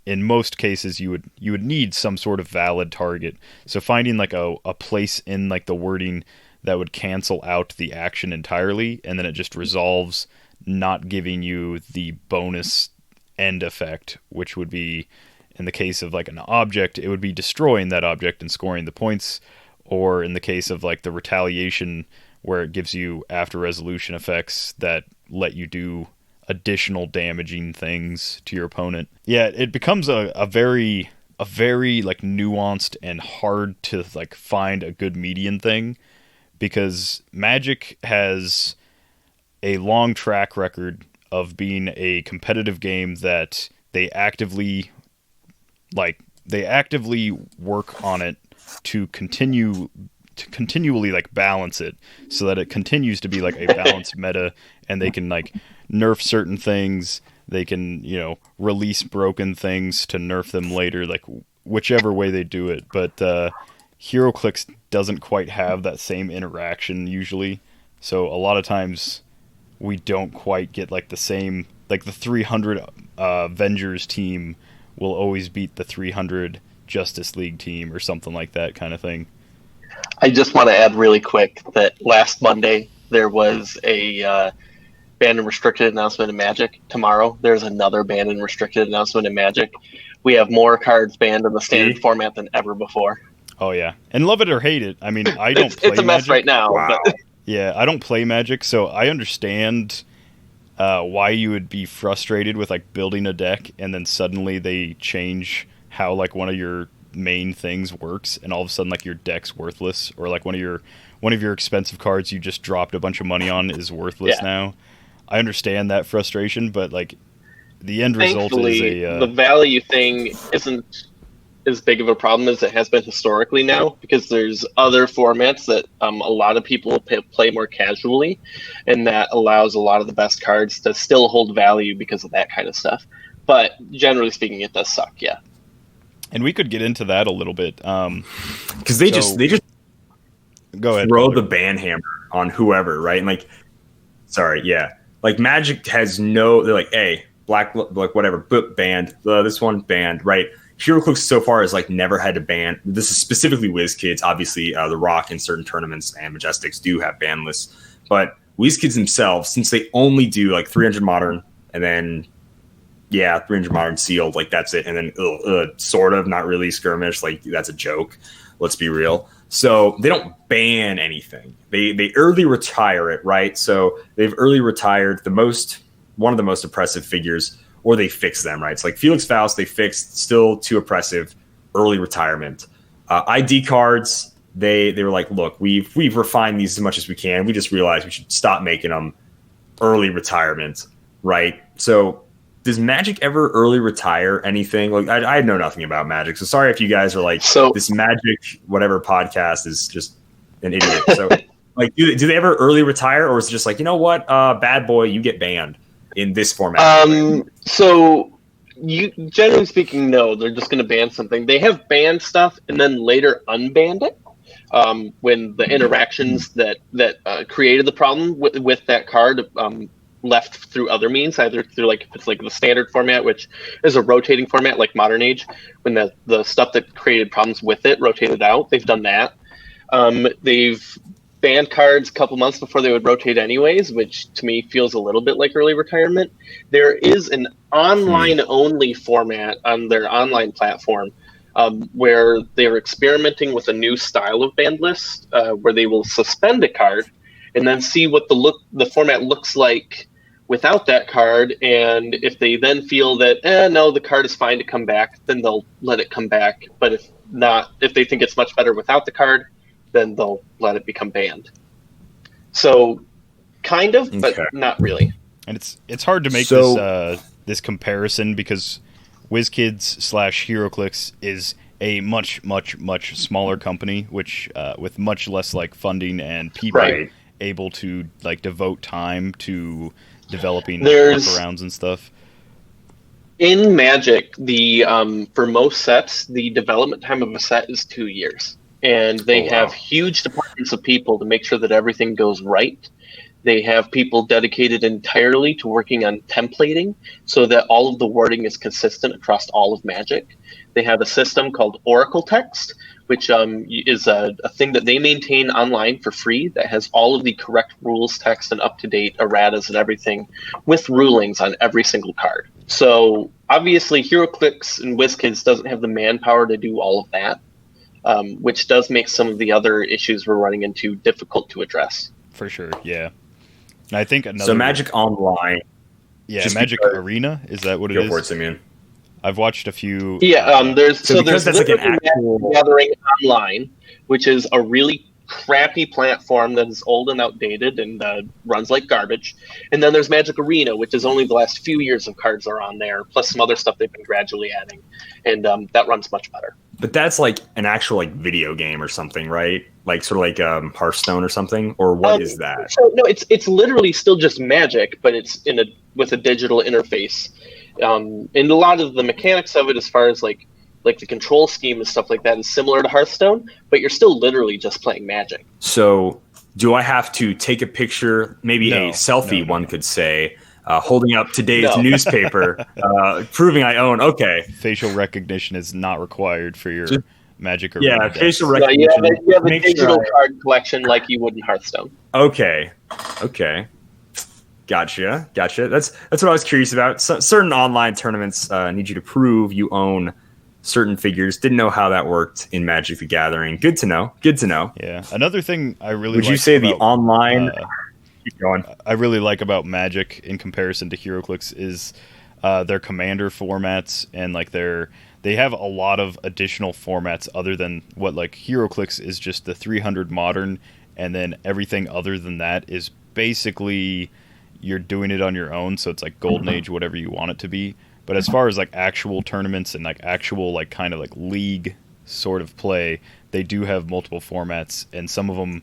S3: in most cases you would need some sort of valid target. So finding like a place in like the wording that would cancel out the action entirely, and then it just resolves, not giving you the bonus end effect, which would be, in the case of like an object, it would be destroying that object and scoring the points, or in the case of like the retaliation, where it gives you after resolution effects that let you do additional damaging things to your opponent. Yeah, it becomes a very like nuanced and hard to like find a good median thing, because Magic has a long track record of being a competitive game that they actively work on it to continually like balance it, so that it continues to be like a balanced meta, and they can like nerf certain things, they can, you know, release broken things to nerf them later, like whichever way they do it. But Heroclix doesn't quite have that same interaction usually, so a lot of times we don't quite get like the same, like the 300 Avengers team will always beat the 300 Justice League team or something like that kind of thing.
S4: I just want to add really quick that last Monday there was a banned and restricted announcement in Magic. Tomorrow there's another banned and restricted announcement in Magic. We have more cards banned in the standard format than ever before.
S3: Oh yeah, and love it or hate it. I mean, I don't play
S4: it's a mess
S3: Magic
S4: right now.
S1: Wow.
S4: But...
S3: Yeah, I don't play Magic, so I understand why you would be frustrated with like building a deck and then suddenly they change how like one of your main things works, and all of a sudden like your deck's worthless, or like one of your expensive cards you just dropped a bunch of money on is worthless now. I understand that frustration, but like the end result is
S4: the value thing isn't as big of a problem as it has been historically now, because there's other formats that a lot of people play more casually, and that allows a lot of the best cards to still hold value because of that kind of stuff. But generally speaking, it does suck, yeah.
S3: And we could get into that a little bit,
S1: because they just
S3: go ahead,
S1: throw the ban hammer on whoever, right? And like, sorry, yeah, like Magic has no, they're like, hey, black, like whatever, boop, banned, this one banned, right? Heroclix so far has like never had to ban. This is specifically WizKids. Obviously, the Rock in certain tournaments and Majestics do have ban lists, but WizKids themselves, since they only do like 300 Modern and then 300 Modern sealed, like that's it, and then sort of not really skirmish, like that's a joke. Let's be real. So they don't ban anything. They early retire it, right? So they've early retired one of the most oppressive figures. Or they fix them, right? It's like Felix Faust, they fixed, still too oppressive, early retirement. ID cards, they were like, look, we've refined these as much as we can. We just realized we should stop making them, early retirement, right? So does Magic ever early retire anything? Like I know nothing about Magic, so sorry if you guys are like, this Magic whatever podcast is just an idiot. So like, do they ever early retire, or is it just like, you know what, bad boy, you get banned in this format?
S4: So you, generally speaking, no, they're just going to ban something. They have banned stuff and then later unbanned it when the interactions that created the problem with that card left through other means, either through like, if it's like the standard format, which is a rotating format like Modern Age, when the stuff that created problems with it rotated out. They've done that. They've banned cards a couple months before they would rotate anyways, which to me feels a little bit like early retirement. There is an online-only format on their online platform where they're experimenting with a new style of banned list, where they will suspend a card and then see what the format looks like without that card. And if they then feel that, no, the card is fine to come back, then they'll let it come back. But if not, if they think it's much better without the card, then they'll let it become banned. So, kind of, but not really.
S3: And it's hard to make this comparison, because WizKids / Heroclix is a much smaller company, which with much less like funding and people able to like devote time to developing workarounds and stuff.
S4: In Magic, the for most sets, the development time of a set is 2 years, and they have huge departments of people to make sure that everything goes right. They have people dedicated entirely to working on templating so that all of the wording is consistent across all of Magic. They have a system called Oracle Text, which is a thing that they maintain online for free that has all of the correct rules, text, and up-to-date erratas and everything with rulings on every single card. So obviously Heroclix and WizKids doesn't have the manpower to do all of that, which does make some of the other issues we're running into difficult to address.
S3: For sure, yeah. I think another.
S1: So Magic Online.
S3: Yeah, Magic Arena, is that what it is?
S1: Go for it, Simeon.
S3: I've watched a few.
S4: Yeah, there's
S1: that's like an actual
S4: Gathering Online, which is a really crappy platform that is old and outdated and runs like garbage. And then there's Magic Arena, which is only the last few years of cards are on there, plus some other stuff they've been gradually adding, and that runs much better.
S1: But that's like an actual like video game or something, right? Like sort of like Hearthstone or something, or what is that?
S4: So no, it's literally still just Magic, but it's with a digital interface. And a lot of the mechanics of it, as far as like the control scheme and stuff like that, is similar to Hearthstone, but you're still literally just playing Magic.
S1: So do I have to take a picture, maybe a selfie, one could say, holding up today's newspaper, proving I own? Okay.
S3: Facial recognition is not required for your Magic
S1: Arena. Yeah, facial recognition.
S4: No, you have a digital card collection like you would in Hearthstone.
S1: Okay. Gotcha. That's what I was curious about. Certain online tournaments need you to prove you own certain figures. Didn't know how that worked in Magic the Gathering. Good to know.
S3: Yeah. Another thing I really
S1: would you say the online? Keep going.
S3: I really like about Magic in comparison to Heroclix is their commander formats, and like they have a lot of additional formats other than what like Heroclix is just the 300 modern, and then everything other than that is basically you're doing it on your own, so it's like Golden Age, whatever you want it to be. But as far as like actual tournaments and like actual like kind of like league sort of play, they do have multiple formats, and some of them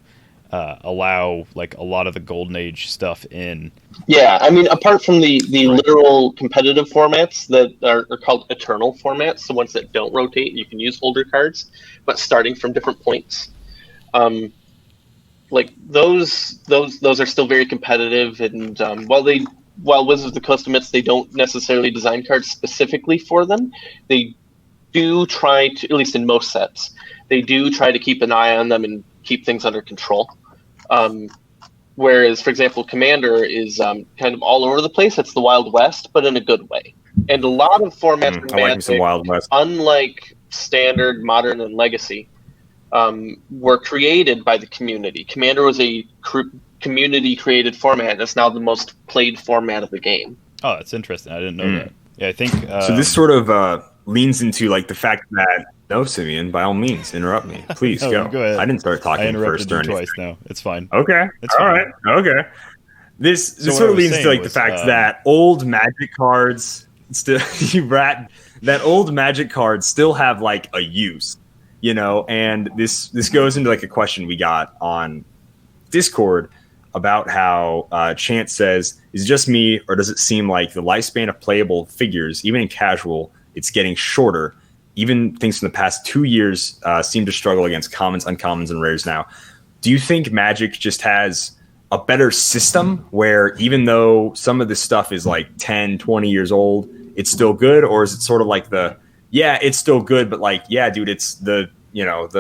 S3: allow like a lot of the Golden Age stuff in.
S4: Yeah, I mean, apart from the literal competitive formats that are called eternal formats, the ones that don't rotate, you can use older cards, but starting from different points. Like those are still very competitive, and while Wizards of the Coast admits they don't necessarily design cards specifically for them, they do try to, at least in most sets, they do try to keep an eye on them and keep things under control. Whereas, for example, Commander is kind of all over the place. It's the Wild West, but in a good way. And a lot of formats in Magic,
S1: Wild West,
S4: unlike Standard, Modern, and Legacy, were created by the community. Commander was a community-created format, and it's now the most played format of the game.
S3: Oh, that's interesting. I didn't know that. Yeah, I think...
S1: so this sort of leans into like the fact that... No, Simeon, by all means, interrupt me. Please, go.
S3: Go ahead.
S1: I didn't start talking first or anything.
S3: Twice, no. It's fine.
S1: Okay.
S3: It's
S1: all
S3: fine.
S1: right. Okay. This sort of leans to like the fact that old Magic cards still... that old Magic cards still have like a use. You know, and this goes into like a question we got on Discord about how Chance says, is it just me, or does it seem like the lifespan of playable figures, even in casual, it's getting shorter? Even things from the past 2 years seem to struggle against commons, uncommons, and rares now. Do you think Magic just has a better system where even though some of this stuff is like 10, 20 years old, it's still good? Or is it sort of like it's still good, but like, yeah, dude, it's the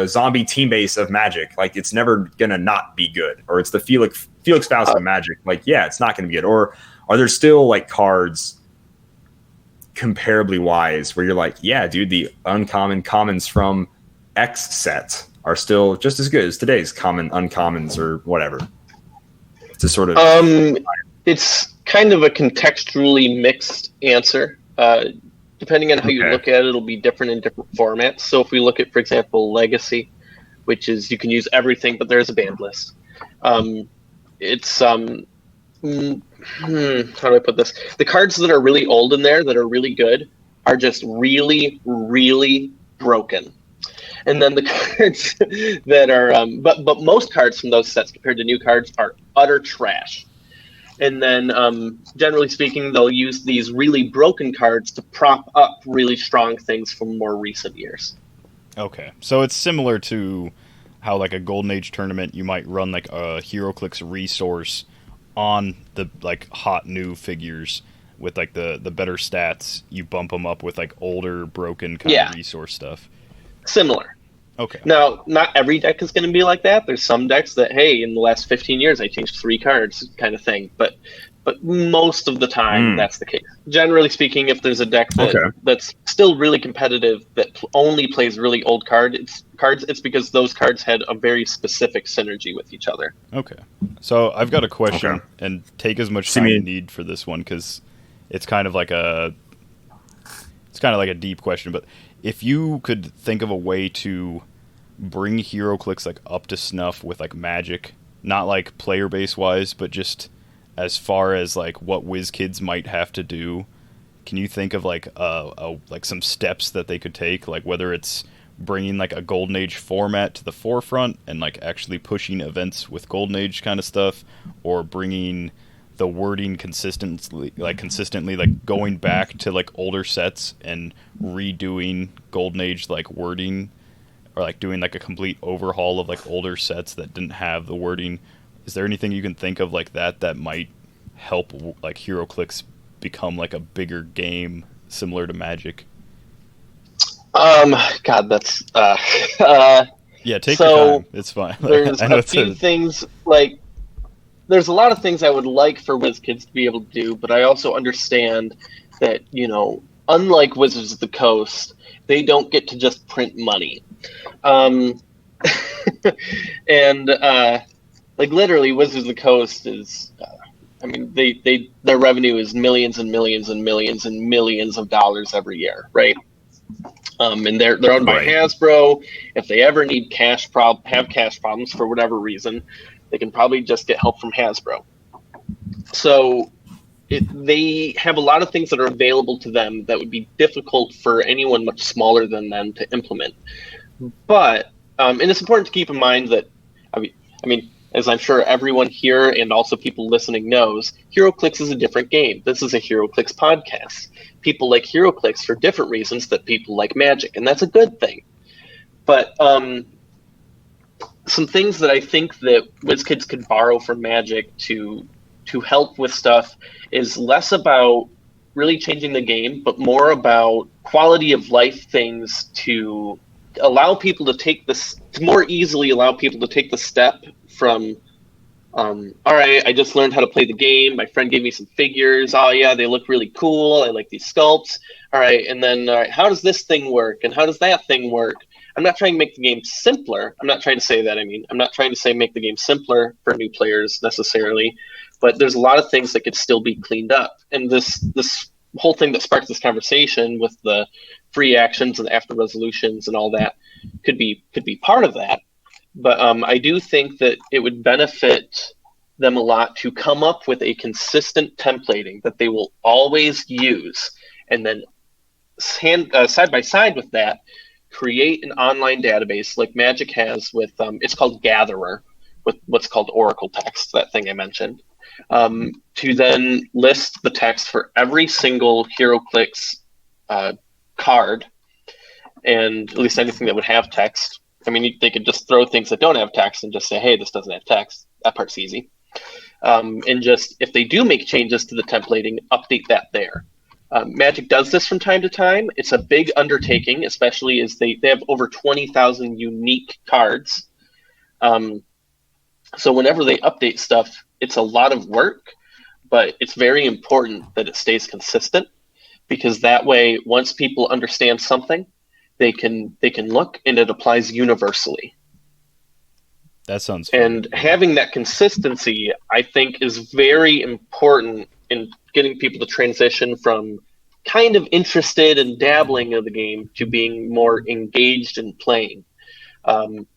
S1: zombie team base of Magic. Like, it's never gonna not be good. Or it's the Felix Faust of Magic. Like, yeah, it's not gonna be good. Or are there still like cards comparably wise where you're like, yeah, dude, the uncommon commons from X set are still just as good as today's common uncommons or whatever? To sort of
S4: it's kind of a contextually mixed answer. Depending on how you look at it, it'll be different in different formats. So if we look at, for example, Legacy, which is you can use everything, but there's a banned list. It's how do I put this? The cards that are really old in there that are really good are just really, really broken. And then the cards that are, but most cards from those sets compared to new cards are utter trash. And then, generally speaking, they'll use these really broken cards to prop up really strong things from more recent years.
S3: Okay, so it's similar to how, like, a Golden Age tournament, you might run like a Heroclix resource on the like hot new figures with like the better stats. You bump them up with like older broken kind of resource stuff.
S4: Similar.
S3: Okay.
S4: Now, not every deck is going to be like that. There's some decks that, hey, in the last 15 years, I changed 3 cards kind of thing. But most of the time, that's the case. Generally speaking, if there's a deck that's still really competitive that only plays really old cards, it's because those cards had a very specific synergy with each other.
S3: Okay. So I've got a question, and take as much time you need for this one, because it's kind of like a deep question. But if you could think of a way to bring Heroclix like up to snuff with like Magic, not like player base wise, but just as far as like what WizKids might have to do, can you think of like like some steps that they could take, like whether it's bringing like a Golden Age format to the forefront and like actually pushing events with Golden Age kind of stuff, or bringing the wording consistently like going back to like older sets and redoing Golden Age like wording, or like doing like a complete overhaul of like older sets that didn't have the wording? Is there anything you can think of like that might help like Heroclix become like a bigger game similar to Magic?
S4: God, that's
S3: yeah, take your time. It's fine.
S4: There's a few things, like there's a lot of things I would like for WizKids to be able to do, but I also understand that, you know, unlike Wizards of the Coast, they don't get to just print money. And like literally, Wizards of the Coast is, I mean, their revenue is millions and millions and millions and millions of dollars every year, right? And they're owned by Hasbro. If they ever need cash problems for whatever reason, they can probably just get help from Hasbro. So they have a lot of things that are available to them that would be difficult for anyone much smaller than them to implement. But and it's important to keep in mind that I mean, as I'm sure everyone here and also people listening knows, Heroclix is a different game. This is a Heroclix podcast. People like Heroclix for different reasons that people like Magic, and that's a good thing. But some things that I think that WizKids could borrow from Magic to help with stuff is less about really changing the game, but more about quality of life things to allow people to take this, to more easily allow people to take the step from, all right, I just learned how to play the game. My friend gave me some figures. Oh yeah, they look really cool. I like these sculpts. All right, and then how does this thing work? And how does that thing work? I'm not trying to make the game simpler. I'm not trying to say that. I mean, I'm not trying to say make the game simpler for new players necessarily, but there's a lot of things that could still be cleaned up. And this whole thing that sparked this conversation with the free actions and after resolutions and all that could be part of that. But I do think that it would benefit them a lot to come up with a consistent templating that they will always use, and then side by side with that, create an online database like Magic has with it's called Gatherer, with what's called Oracle text, that thing I mentioned, to then list the text for every single Heroclix card, and at least anything that would have text. I mean, they could just throw things that don't have text and just say, hey, this doesn't have text. That part's easy. And just, if they do make changes to the templating, update that there. Magic does this from time to time. It's a big undertaking, especially as they have over 20,000 unique cards. So whenever they update stuff, it's a lot of work, but it's very important that it stays consistent, because that way, once people understand something, they can look and it applies universally.
S3: That sounds fun.
S4: And having that consistency, I think, is very important in getting people to transition from kind of interested and dabbling in the game to being more engaged in playing.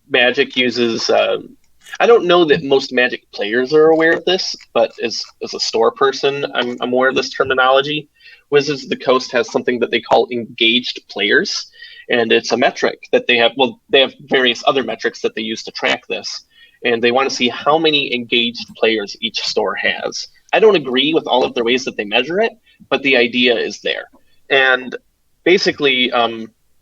S4: Magic uses, I don't know that most Magic players are aware of this, but as a store person, I'm aware of this terminology. Wizards of the Coast has something that they call engaged players, and it's a metric that they have. Well, they have various other metrics that they use to track this, and they want to see how many engaged players each store has. I don't agree with all of the ways that they measure it, but the idea is there. And basically,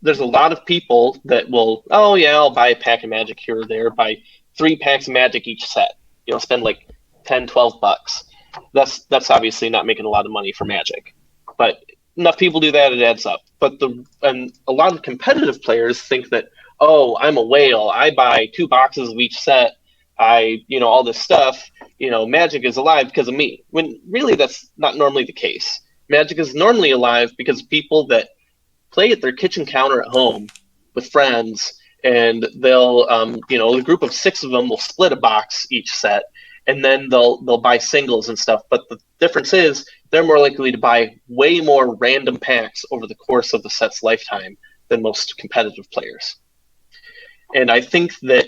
S4: there's a lot of people that will, oh yeah, I'll buy a pack of Magic here or there, buy 3 packs of Magic each set, spend like $10-$12. That's obviously not making a lot of money for Magic, but enough people do that, it adds up. But a lot of competitive players think that, oh, I'm a whale, I buy 2 boxes of each set, all this stuff, Magic is alive because of me. When really that's not normally the case. Magic is normally alive because people that play at their kitchen counter at home with friends, and they'll, a group of 6 of them will split a box each set, and then they'll buy singles and stuff. But the difference is they're more likely to buy way more random packs over the course of the set's lifetime than most competitive players. And I think that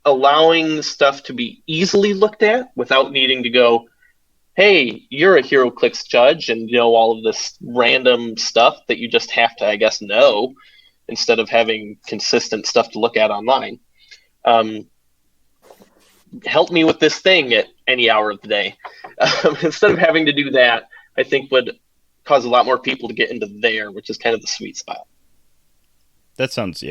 S4: allowing stuff to be easily looked at without needing to go, hey, you're a Heroclix judge and all of this random stuff that you just have to, I guess, know, instead of having consistent stuff to look at online. Help me with this thing at any hour of the day. Instead of having to do that, I think would cause a lot more people to get into there, which is kind of the sweet spot.
S3: That sounds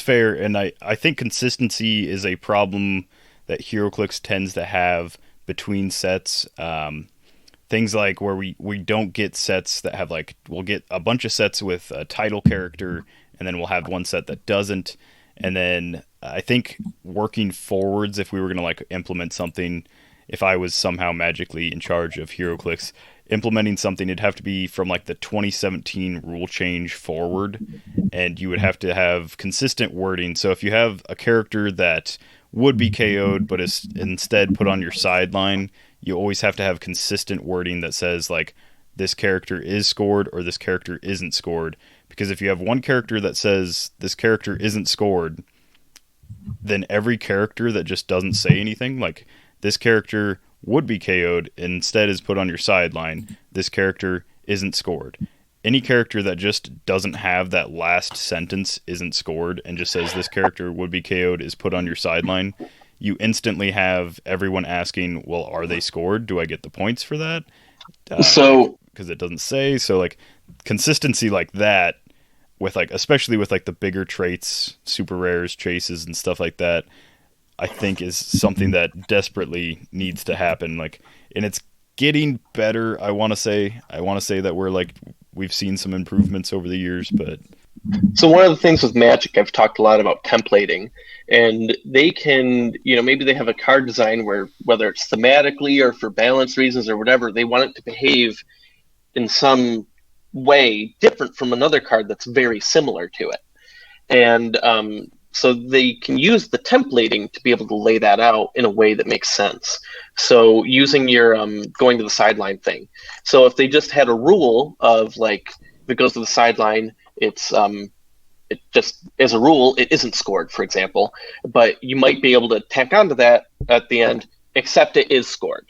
S3: fair, and I think consistency is a problem that Heroclix tends to have between sets. Things like where we don't get sets that have we'll get a bunch of sets with a title character, and then we'll have one set that doesn't. And then I think working forwards, if we were going to implement something, if I was somehow magically in charge of Heroclix, implementing something, it'd have to be from the 2017 rule change forward, and you would have to have consistent wording. So if you have a character that would be KO'd but is instead put on your sideline, you always have to have consistent wording that says this character is scored or this character isn't scored. Because if you have one character that says this character isn't scored, then every character that just doesn't say anything, this character would be KO'd, instead is put on your sideline, this character isn't scored. Any character that just doesn't have that last sentence isn't scored and just says this character would be KO'd is put on your sideline, you instantly have everyone asking, well, are they scored? Do I get the points for that? Because it doesn't say. So consistency like that, with especially with the bigger traits, super rares, chases, and stuff like that, I think is something that desperately needs to happen. And it's getting better. I want to say that we've seen some improvements over the years, but.
S4: So one of the things with Magic, I've talked a lot about templating, and they can, maybe they have a card design where, whether it's thematically or for balance reasons or whatever, they want it to behave in some way different from another card that's very similar to it. And so they can use the templating to be able to lay that out in a way that makes sense. So using your going to the sideline thing. So if they just had a rule of if it goes to the sideline, it's it just, as a rule, it isn't scored, for example, but you might be able to tack onto that at the end, except it is scored.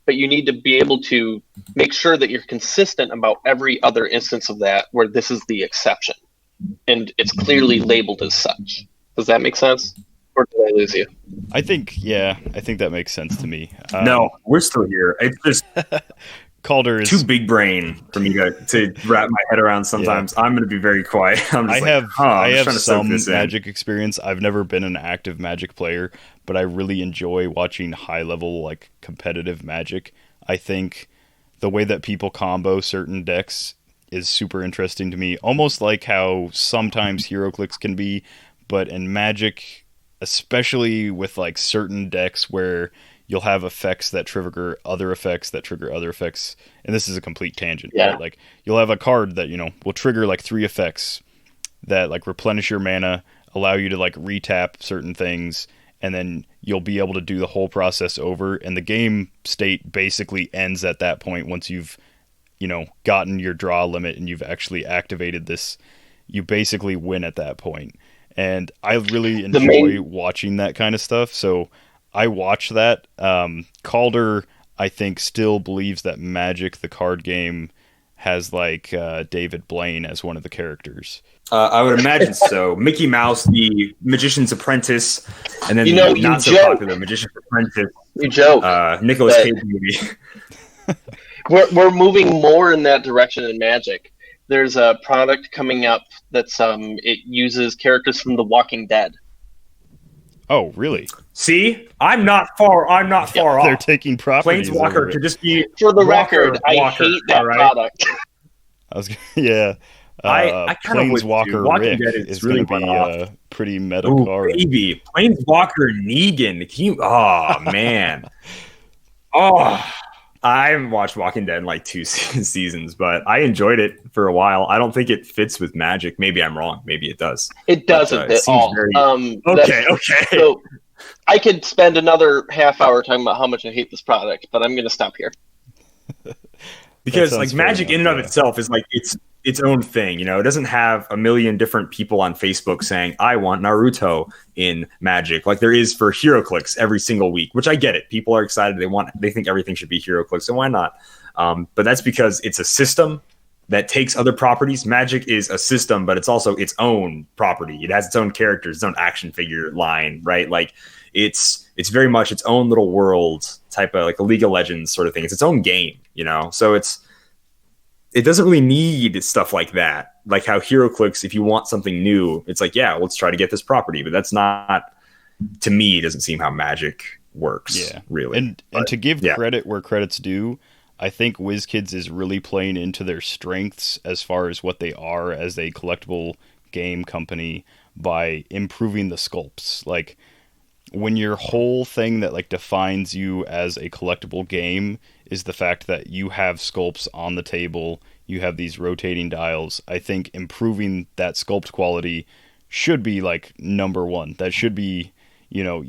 S4: But you need to be able to make sure that you're consistent about every other instance of that where this is the exception, and it's clearly labeled as such. Does that make sense? Or did I lose you?
S3: I think that makes sense to me.
S1: No, we're still here. It's just
S3: Kalder is
S1: too big brain for me to wrap my head around sometimes. Yeah. I'm going to be very quiet.
S3: I have some Magic experience. I've never been an active Magic player, but I really enjoy watching high-level, competitive Magic. I think the way that people combo certain decks is super interesting to me, almost like how sometimes Heroclix can be, but in Magic, especially with certain decks where you'll have effects that trigger other effects that trigger other effects. And this is a complete tangent.
S4: Yeah.
S3: Right? You'll have a card that, will trigger 3 effects that replenish your mana, allow you to retap certain things, and then you'll be able to do the whole process over. And the game state basically ends at that point once you've, gotten your draw limit and you've actually activated this. You basically win at that point. And I really enjoy watching that kind of stuff. So I watch that. Kalder, I think, still believes that Magic, the card game, has David Blaine as one of the characters.
S1: I would imagine so. Mickey Mouse, the Magician's Apprentice, and then
S4: you
S1: not so popular Magician's Apprentice.
S4: You joke.
S1: Nicolas Cage movie.
S4: We're moving more in that direction in Magic. There's a product coming up that's it uses characters from The Walking Dead.
S3: Oh, really?
S1: See, I'm not far off.
S3: They're taking properties.
S1: Planeswalker to just be
S4: for the record. I hate that product.
S3: I was yeah.
S1: I kind
S3: Planeswalker
S1: Walking
S3: Rick
S1: Dead
S3: is
S1: really
S3: going to be a pretty meta card.
S1: Baby, Planeswalker Negan. Oh man. Oh, I haven't watched Walking Dead in like 2 seasons, but I enjoyed it for a while. I don't think it fits with Magic. Maybe I'm wrong. Maybe it does.
S4: It doesn't at all.
S1: Okay.
S4: So I could spend another half hour talking about how much I hate this product, but I'm going to stop here.
S1: Because like Magic in and of itself is like its own thing, you know. It doesn't have a million different people on Facebook saying I want Naruto in Magic like there is for Heroclix every single week, which I get it. People are excited, they think everything should be Heroclix, and why not? But that's because it's a system that takes other properties. Magic is a system, but it's also its own property. It has its own characters, its own action figure line, right? Like it's very much its own little world type of like a League of Legends sort of thing. It's its own game, you know. So it doesn't really need stuff like that. Like how Heroclix, if you want something new, it's like, yeah, let's try to get this property. But that's not, to me, it doesn't seem how Magic works. Yeah, really.
S3: And to give credit where credit's due, I think WizKids is really playing into their strengths as far as what they are as a collectible game company by improving the sculpts. Like when your whole thing that like defines you as a collectible game is the fact that you have sculpts on the table, you have these rotating dials. I think improving that sculpt quality should be like number one. That should be, you know,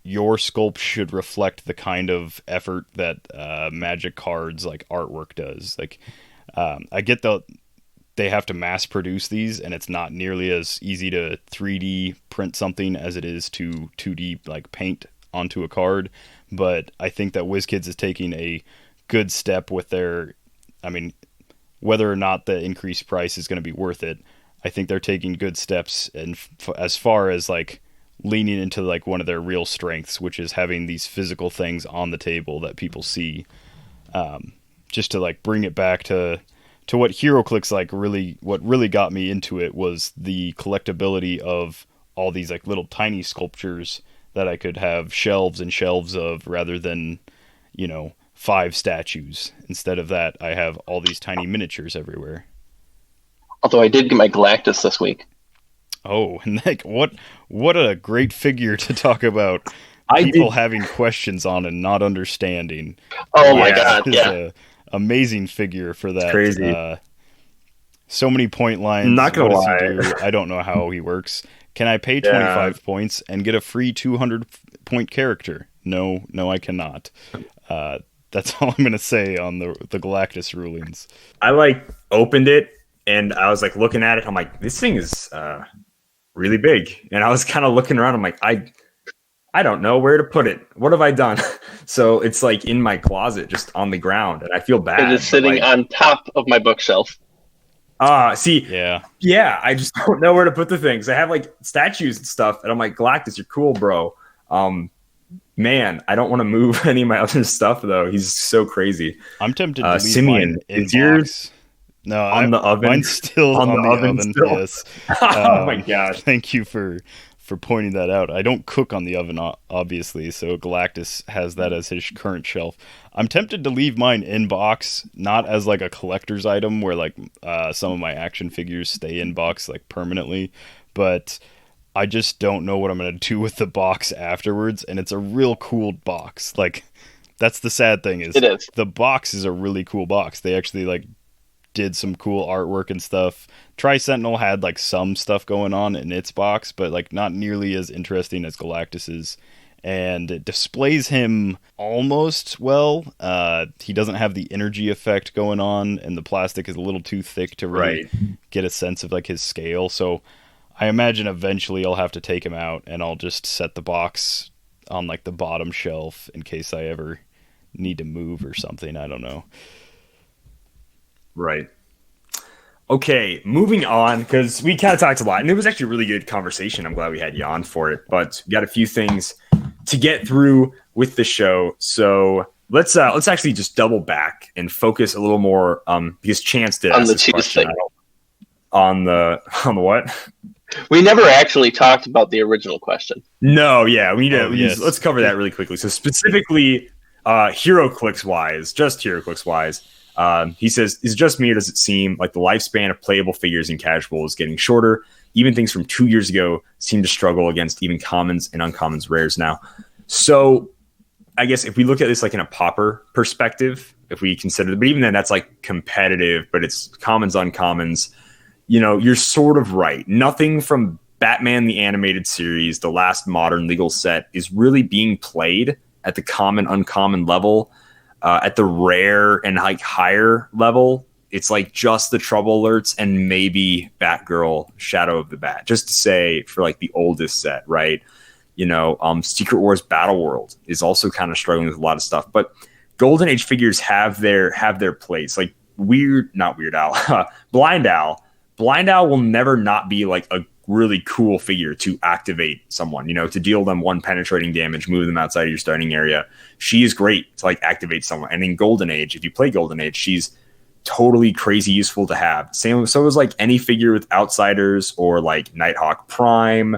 S3: your sculpt should reflect the kind of effort that Magic cards like artwork does. Like I get they have to mass produce these, and it's not nearly as easy to 3D print something as it is to 2D like paint onto a card. But I think that WizKids is taking a good step with their, I mean, whether or not the increased price is going to be worth it, I think they're taking good steps, and as far as like leaning into like one of their real strengths, which is having these physical things on the table that people see, just to like bring it back to what Heroclix like what really got me into it was the collectability of all these like little tiny sculptures that I could have shelves and shelves of, rather than, you know, 5 statues. Instead of that, I have all these tiny miniatures everywhere.
S4: Although I did get my Galactus this week.
S3: Oh, and like what a great figure to talk about people having questions on and not understanding.
S4: Oh my god, yeah.
S3: Amazing figure for that.
S1: It's crazy.
S3: So many point lines.
S1: Not gonna lie.
S3: I don't know how he works. Can I pay 25 points and get a free 200 point character? No, I cannot. That's all I'm gonna say on the Galactus rulings.
S1: I like opened it and I was like looking at it. I'm like, this thing is really big, and I was kind of looking around. I'm like, I don't know where to put it. What have I done? So it's like in my closet, just on the ground, and I feel bad.
S4: It is sitting on top of my bookshelf.
S1: Yeah, I just don't know where to put the things. I have like statues and stuff, and I'm like, Galactus, you're cool, bro. Man, I don't want to move any of my other stuff though. He's so crazy.
S3: I'm tempted to leave
S1: Simeon,
S3: mine in
S1: yours
S3: No,
S1: on the oven.
S3: Mine's still on the oven. Still?
S1: Yes. Oh my gosh!
S3: Thank you for pointing that out. I don't cook on the oven, obviously, so Galactus has that as his current shelf. I'm tempted to leave mine in box, not as like a collector's item where like some of my action figures stay in box like permanently, but I just don't know what I'm going to do with the box afterwards, and it's a real cool box. Like, that's the sad thing is,
S4: it is.
S3: The box is a really cool box. They actually like did some cool artwork and stuff. Tri-Sentinel had like some stuff going on in its box, but like not nearly as interesting as Galactus's. And it displays him almost well. He doesn't have the energy effect going on, and the plastic is a little too thick to really get a sense of like his scale. So I imagine eventually I'll have to take him out, and I'll just set the box on like the bottom shelf in case I ever need to move or something. I don't know.
S1: Right. Okay, moving on, because we kind of talked a lot, and it was actually a really good conversation. I'm glad we had you on for it, but we got a few things to get through. with the show. So let's actually just double back and focus a little more because Chance did ask this question on the what?
S4: We never actually talked about the original question.
S1: No, yeah, let's cover that really quickly. So specifically, Heroclix wise, he says, is it just me or does it seem like the lifespan of playable figures in casual is getting shorter? Even things from 2 years ago seem to struggle against even commons and uncommons rares now. So I guess if we look at this like in a popper perspective, if we consider, but even then that's like competitive, but it's commons, uncommons, you're sort of right. Nothing from Batman the Animated Series, the last modern legal set, is really being played at the common, uncommon level. At the rare and like higher level, it's like just the trouble alerts and maybe Batgirl Shadow of the Bat, just to say for like the oldest set, right? Secret Wars Battle World is also kind of struggling with a lot of stuff, but Golden Age figures have their place. Like not Weird Al, Blind Al. Blind Al will never not be like a really cool figure to activate someone, to deal them 1 penetrating damage, move them outside of your starting area. She is great to like activate someone. And in Golden Age, if you play Golden Age, she's totally crazy useful to have. So is like any figure with Outsiders or like Nighthawk Prime,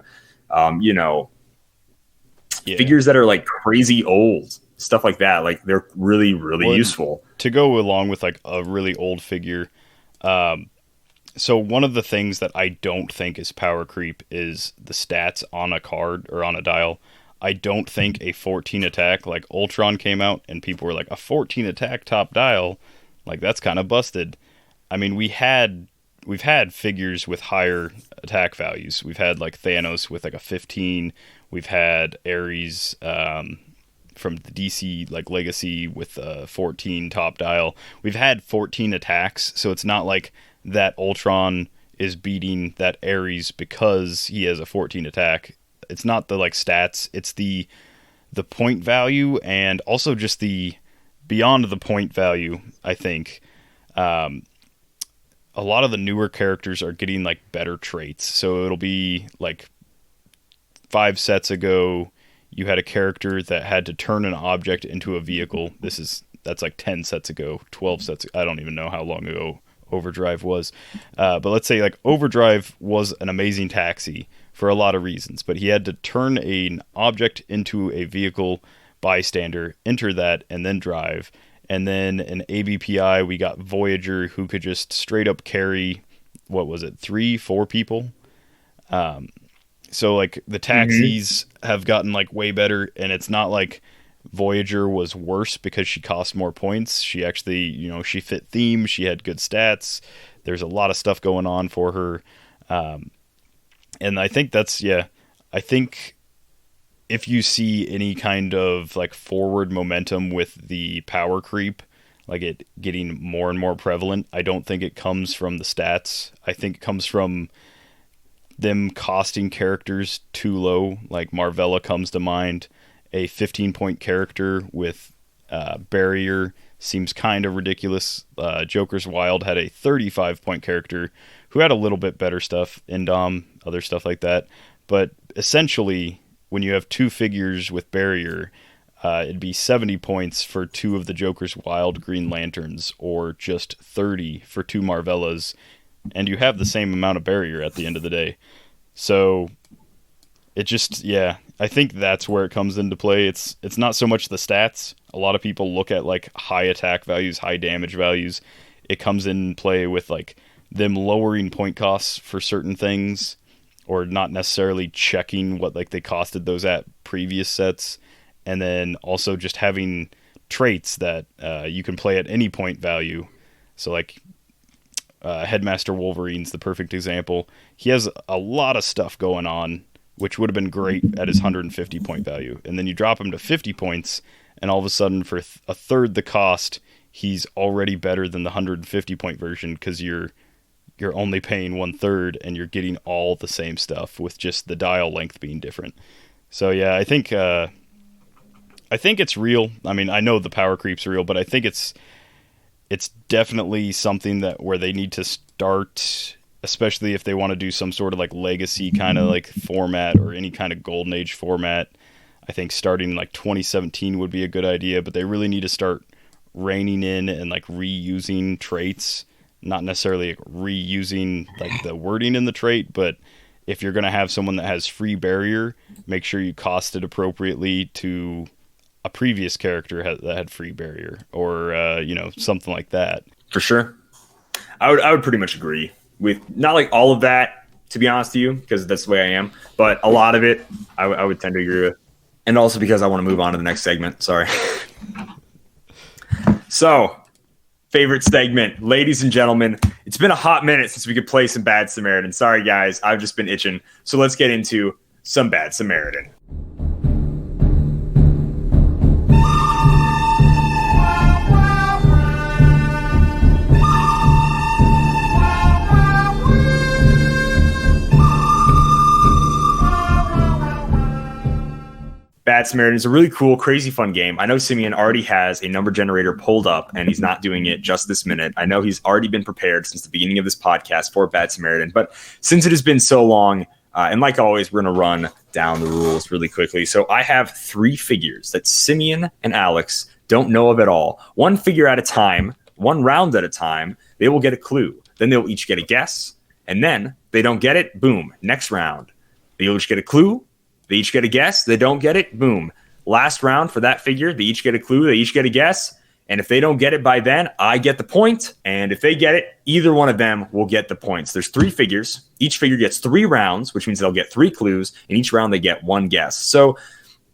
S1: figures that are like crazy old, stuff like that. Like they're really, really useful.
S3: To go along with like a really old figure, so one of the things that I don't think is power creep is the stats on a card or on a dial. I don't think a 14 attack, like Ultron came out and people were like, a 14 attack top dial, like that's kind of busted. I mean, we've had figures with higher attack values. We've had like Thanos with like a 15. We've had Ares from the DC like Legacy with a 14 top dial. We've had 14 attacks, so it's not like that Ultron is beating that Ares because he has a 14 attack. It's not the like stats, it's the point value, and also just the beyond the point value. I think a lot of the newer characters are getting like better traits. So it'll be like 5 sets ago you had a character that had to turn an object into a vehicle. That's like 10 sets ago, 12 sets. I don't even know how long ago Overdrive was, but let's say like Overdrive was an amazing taxi for a lot of reasons, but he had to turn an object into a vehicle, bystander, enter that, and then drive. And then in ABPI we got Voyager, who could just straight up carry, what was it, 3-4 people. So like the taxis have gotten like way better, and it's not like Voyager was worse because she cost more points. She actually, she fit theme. She had good stats. There's a lot of stuff going on for her. And I think I think if you see any kind of like forward momentum with the power creep, like it getting more and more prevalent, I don't think it comes from the stats. I think it comes from them costing characters too low. Like Marvella comes to mind. A 15-point character with barrier seems kind of ridiculous. Joker's Wild had a 35-point character who had a little bit better stuff, Indom, other stuff like that. But essentially, when you have 2 figures with barrier, it'd be 70 points for 2 of the Joker's Wild Green Lanterns, or just 30 for 2 Marvellas, and you have the same amount of barrier at the end of the day. So it just, I think that's where it comes into play. It's not so much the stats. A lot of people look at like high attack values, high damage values. It comes in play with like them lowering point costs for certain things, or not necessarily checking what like they costed those at previous sets, and then also just having traits that you can play at any point value. So like Headmaster Wolverine's the perfect example. He has a lot of stuff going on, which would have been great at his 150 point value. And then you drop him to 50 points, and all of a sudden for a third the cost, he's already better than the 150 point version, because you're only paying 1/3 and you're getting all the same stuff with just the dial length being different. So yeah, I think it's real. I mean, I know the power creep's real, but I think it's definitely something that where they need to start, especially if they want to do some sort of like legacy kind of like format or any kind of Golden Age format. I think starting like 2017 would be a good idea, but they really need to start reining in and like reusing traits, not necessarily reusing like the wording in the trait, but if you're going to have someone that has free barrier, make sure you cost it appropriately to a previous character that had free barrier, or something like that.
S1: For sure. I would pretty much agree with not like all of that, to be honest with you, because that's the way I am, but a lot of it I would tend to agree with. And also because I want to move on to the next segment. Sorry. So, favorite segment, ladies and gentlemen. It's been a hot minute since we could play some Bad Samaritan. Sorry, guys. I've just been itching. So let's get into some Bad Samaritan. Bad Samaritan is a really cool, crazy fun game. I know Simeon already has a number generator pulled up, and he's not doing it just this minute. I know he's already been prepared since the beginning of this podcast for Bad Samaritan, but since it has been so long, and like always, we're going to run down the rules really quickly. So I have 3 figures that Simeon and Alex don't know of at all. 1 figure at a time, 1 round at a time, they will get a clue. Then they'll each get a guess, and then they don't get it, boom, next round. They'll each get a clue. They each get a guess. They don't get it. Boom. Last round for that figure. They each get a clue. They each get a guess. And if they don't get it by then, I get the point. And if they get it, either one of them will get the points. There's 3 figures. Each figure gets 3 rounds, which means they'll get 3 clues. And each round they get 1 guess. So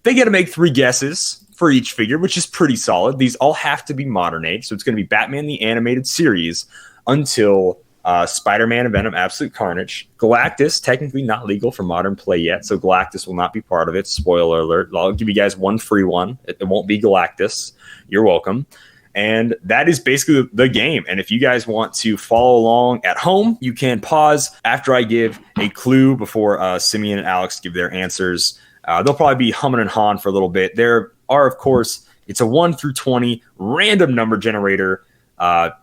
S1: they get to make 3 guesses for each figure, which is pretty solid. These all have to be modern age. So it's going to be Batman the Animated Series until Spider-Man and Venom Absolute Carnage. Galactus, technically not legal for modern play yet, so Galactus will not be part of it. Spoiler alert. I'll give you guys 1 free one. It won't be Galactus. You're welcome. And that is basically the game. And if you guys want to follow along at home, you can pause after I give a clue before Simeon and Alex give their answers. They'll probably be humming and hawing for a little bit. There are, of course, it's a 1 through 20 random number generator.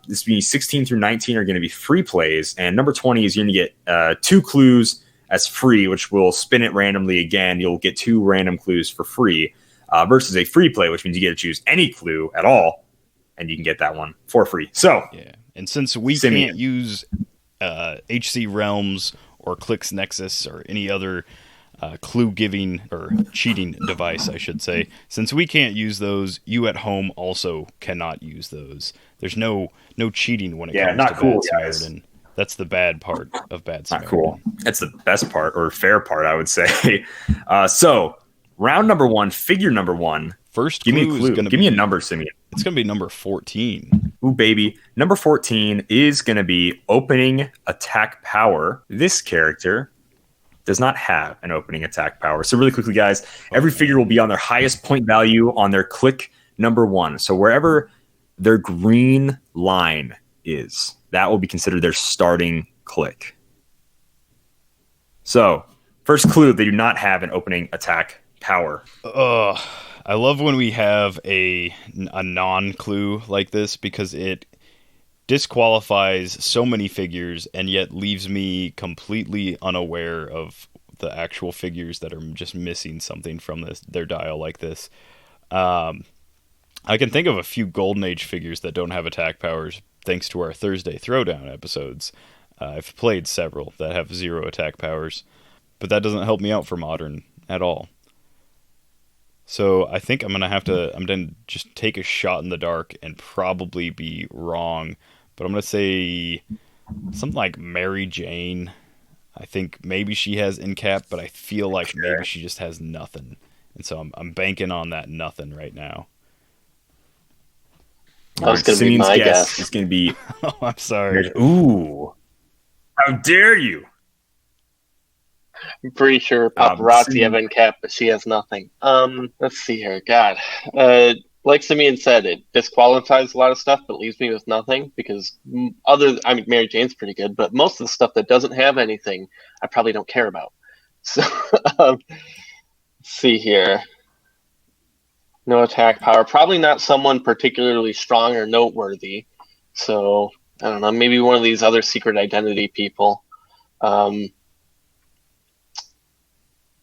S1: This means 16 through 19 are going to be free plays, and number 20 is you're going to get 2 clues as free, which will spin it randomly again. You'll get 2 random clues for free, versus a free play, which means you get to choose any clue at all, and you can get that one for free. So,
S3: yeah, and since we can't use HC Realms or Clix Nexus or any other clue giving or cheating device, I should say, since we can't use those, you at home also cannot use those. There's no cheating when it comes to
S1: cool,
S3: Bad Samaritan. That's the bad part of Bad Samaritan.
S1: Not cool. That's the best part, or fair part, I would say. So, round number 1, figure number 1.
S3: First
S1: give me a
S3: clue
S1: clue.
S3: is going to
S1: give me a number, Simeon.
S3: It's going to be number 14.
S1: Ooh, baby. Number 14 is going to be opening attack power. This character does not have an opening attack power. So really quickly, guys, every figure will be on their highest point value on their click number 1. So wherever their green line is, that will be considered their starting click. So, first clue, they do not have an opening attack power.
S3: I love when we have a non-clue like this, because it disqualifies so many figures and yet leaves me completely unaware of the actual figures that are just missing something from their dial like this. I can think of a few Golden Age figures that don't have attack powers thanks to our Thursday Throwdown episodes. I've played several that have 0 attack powers, but that doesn't help me out for Modern at all. So I think I'm going to just take a shot in the dark and probably be wrong, but I'm going to say something like Mary Jane. I think maybe she has in-cap, but I feel like maybe she just has nothing. And so I'm banking on that nothing right now.
S4: That was going to be my guess.
S1: It's going to be...
S3: Oh, I'm sorry.
S1: Ooh. How dare you?
S4: I'm pretty sure Paparazzi have in-cap, but she has nothing. Let's see here. God. Like Simeon said, it disqualifies a lot of stuff, but leaves me with nothing, because Mary Jane's pretty good, but most of the stuff that doesn't have anything, I probably don't care about. So, let's see here. No attack power. Probably not someone particularly strong or noteworthy. So, I don't know, maybe one of these other secret identity people.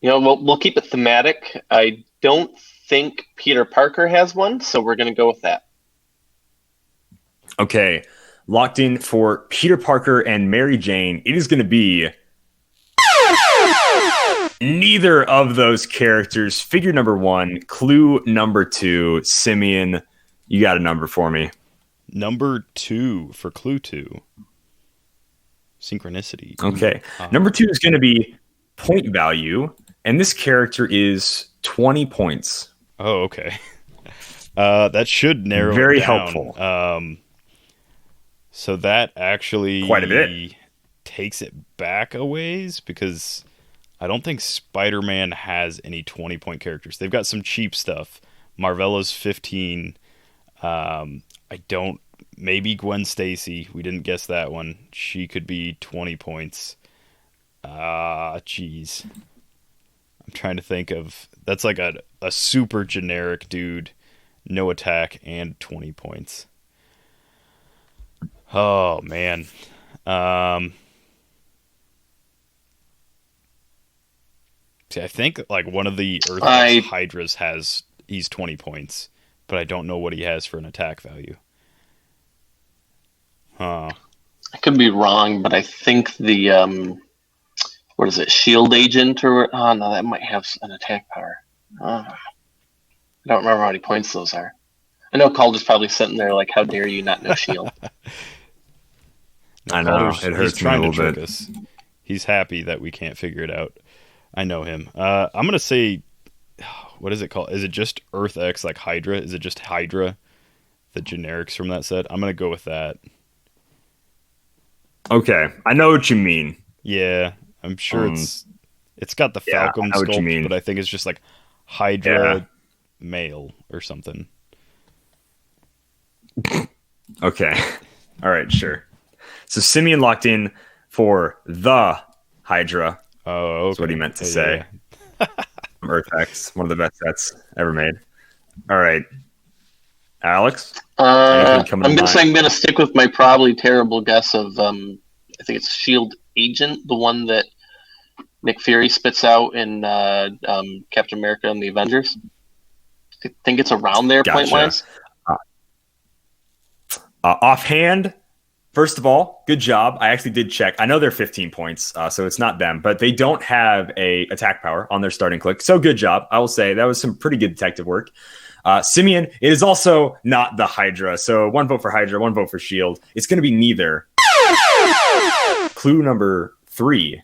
S4: We'll keep it thematic. I don't think Peter Parker has one, so we're going to go with that.
S1: Okay, locked in for Peter Parker and Mary Jane. It is going to be neither of those characters. Figure number 1, clue number 2. Simeon, you got a number for me.
S3: Number 2 for clue 2. Synchronicity.
S1: Okay. Number 2 is going to be point value, and this character is 20 points.
S3: Oh, okay. That should narrow
S1: Very
S3: it down.
S1: helpful.
S3: So that actually
S1: quite a bit
S3: takes it back a ways, because I don't think Spider-Man has any 20-point characters. They've got some cheap stuff. Marvella's 15. Maybe Gwen Stacy. We didn't guess that one. She could be 20 points. Jeez. I'm trying to think of... That's like a super generic dude. No attack and 20 points. Oh, man. See, I think like one of the Earth Hydras he's 20 points, but I don't know what he has for an attack value.
S4: I could be wrong, but I think the what is it, Shield Agent no, that might have an attack power. I don't remember how many points those are. I know Calder's probably sitting there like, how dare you not know Shield?
S1: I know, it hurts me a little bit.
S3: Us. He's happy that we can't figure it out. I know him. I'm going to say, what is it called? Is it just Earth X, like Hydra? Is it just Hydra? The generics from that set? I'm going to go with that.
S1: Okay, I know what you mean.
S3: Yeah, I'm sure it's got the Falcon sculpt, but I think it's just like Hydra male or something.
S1: Okay. All right, sure. So Simeon locked in for the Hydra.
S3: Oh, okay.
S1: That's what he meant to say. Yeah. Earth X, one of the best sets ever made. All right. Alex?
S4: I'm going to stick with my probably terrible guess of, I think it's Shield Agent, the one that Nick Fury spits out in Captain America and the Avengers. I think it's around there, point-wise.
S1: Offhand, first of all, good job. I actually did check. I know they're 15 points, so it's not them, but they don't have a attack power on their starting click. So good job. I will say that was some pretty good detective work. Simeon, it is also not the Hydra. So 1 vote for Hydra, 1 vote for Shield. It's going to be neither. Clue number 3.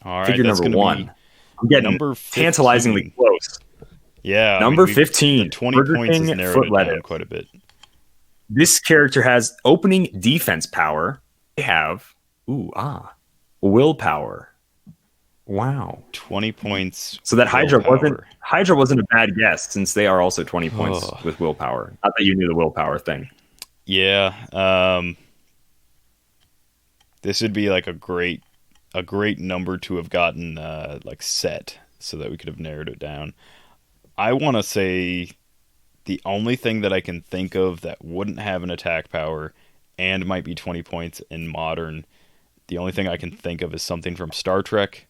S3: All right,
S1: figure number 1. I'm getting
S3: number
S1: tantalizingly close.
S3: Yeah.
S1: Number 15.
S3: 20 points has narrowed it down quite a bit.
S1: This character has opening defense power. They have willpower. Wow.
S3: 20 points.
S1: So that Hydra wasn't a bad guess, since they are also 20 points with willpower. Not that you knew the willpower thing.
S3: Yeah. This would be like a great number to have gotten like set, so that we could have narrowed it down. I want to say the only thing that I can think of that wouldn't have an attack power and might be 20 points in modern, the only thing I can think of is something from Star Trek.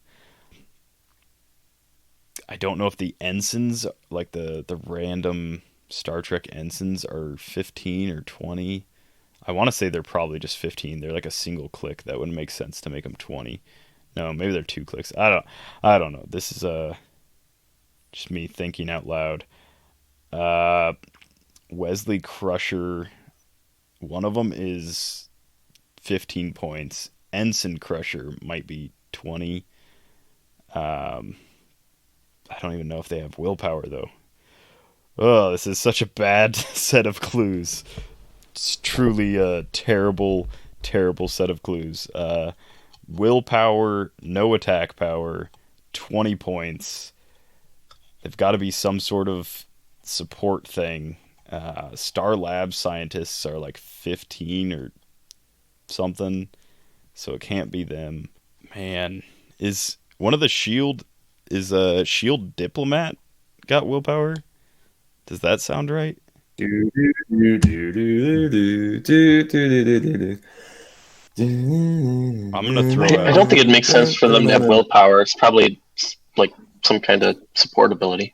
S3: I don't know if the ensigns, like the random Star Trek ensigns, are 15 or 20. I want to say they're probably just 15. They're like a single click. That wouldn't make sense to make them 20. No, maybe they're 2 clicks. I don't know. This is just me thinking out loud. Wesley Crusher, one of them is 15 points. Ensign Crusher might be 20. I don't even know if they have willpower, though. Oh, this is such a bad set of clues. It's truly a terrible, terrible set of clues. Willpower, no attack power, 20 points. They've got to be some sort of support thing. Star Labs scientists are like 15 or something, so it can't be them. Man, is one of the Shield diplomat got willpower? Does that sound right?
S4: I'm
S3: gonna throw out...
S4: I don't think it makes sense for them to have willpower. It's probably like some kind of support ability.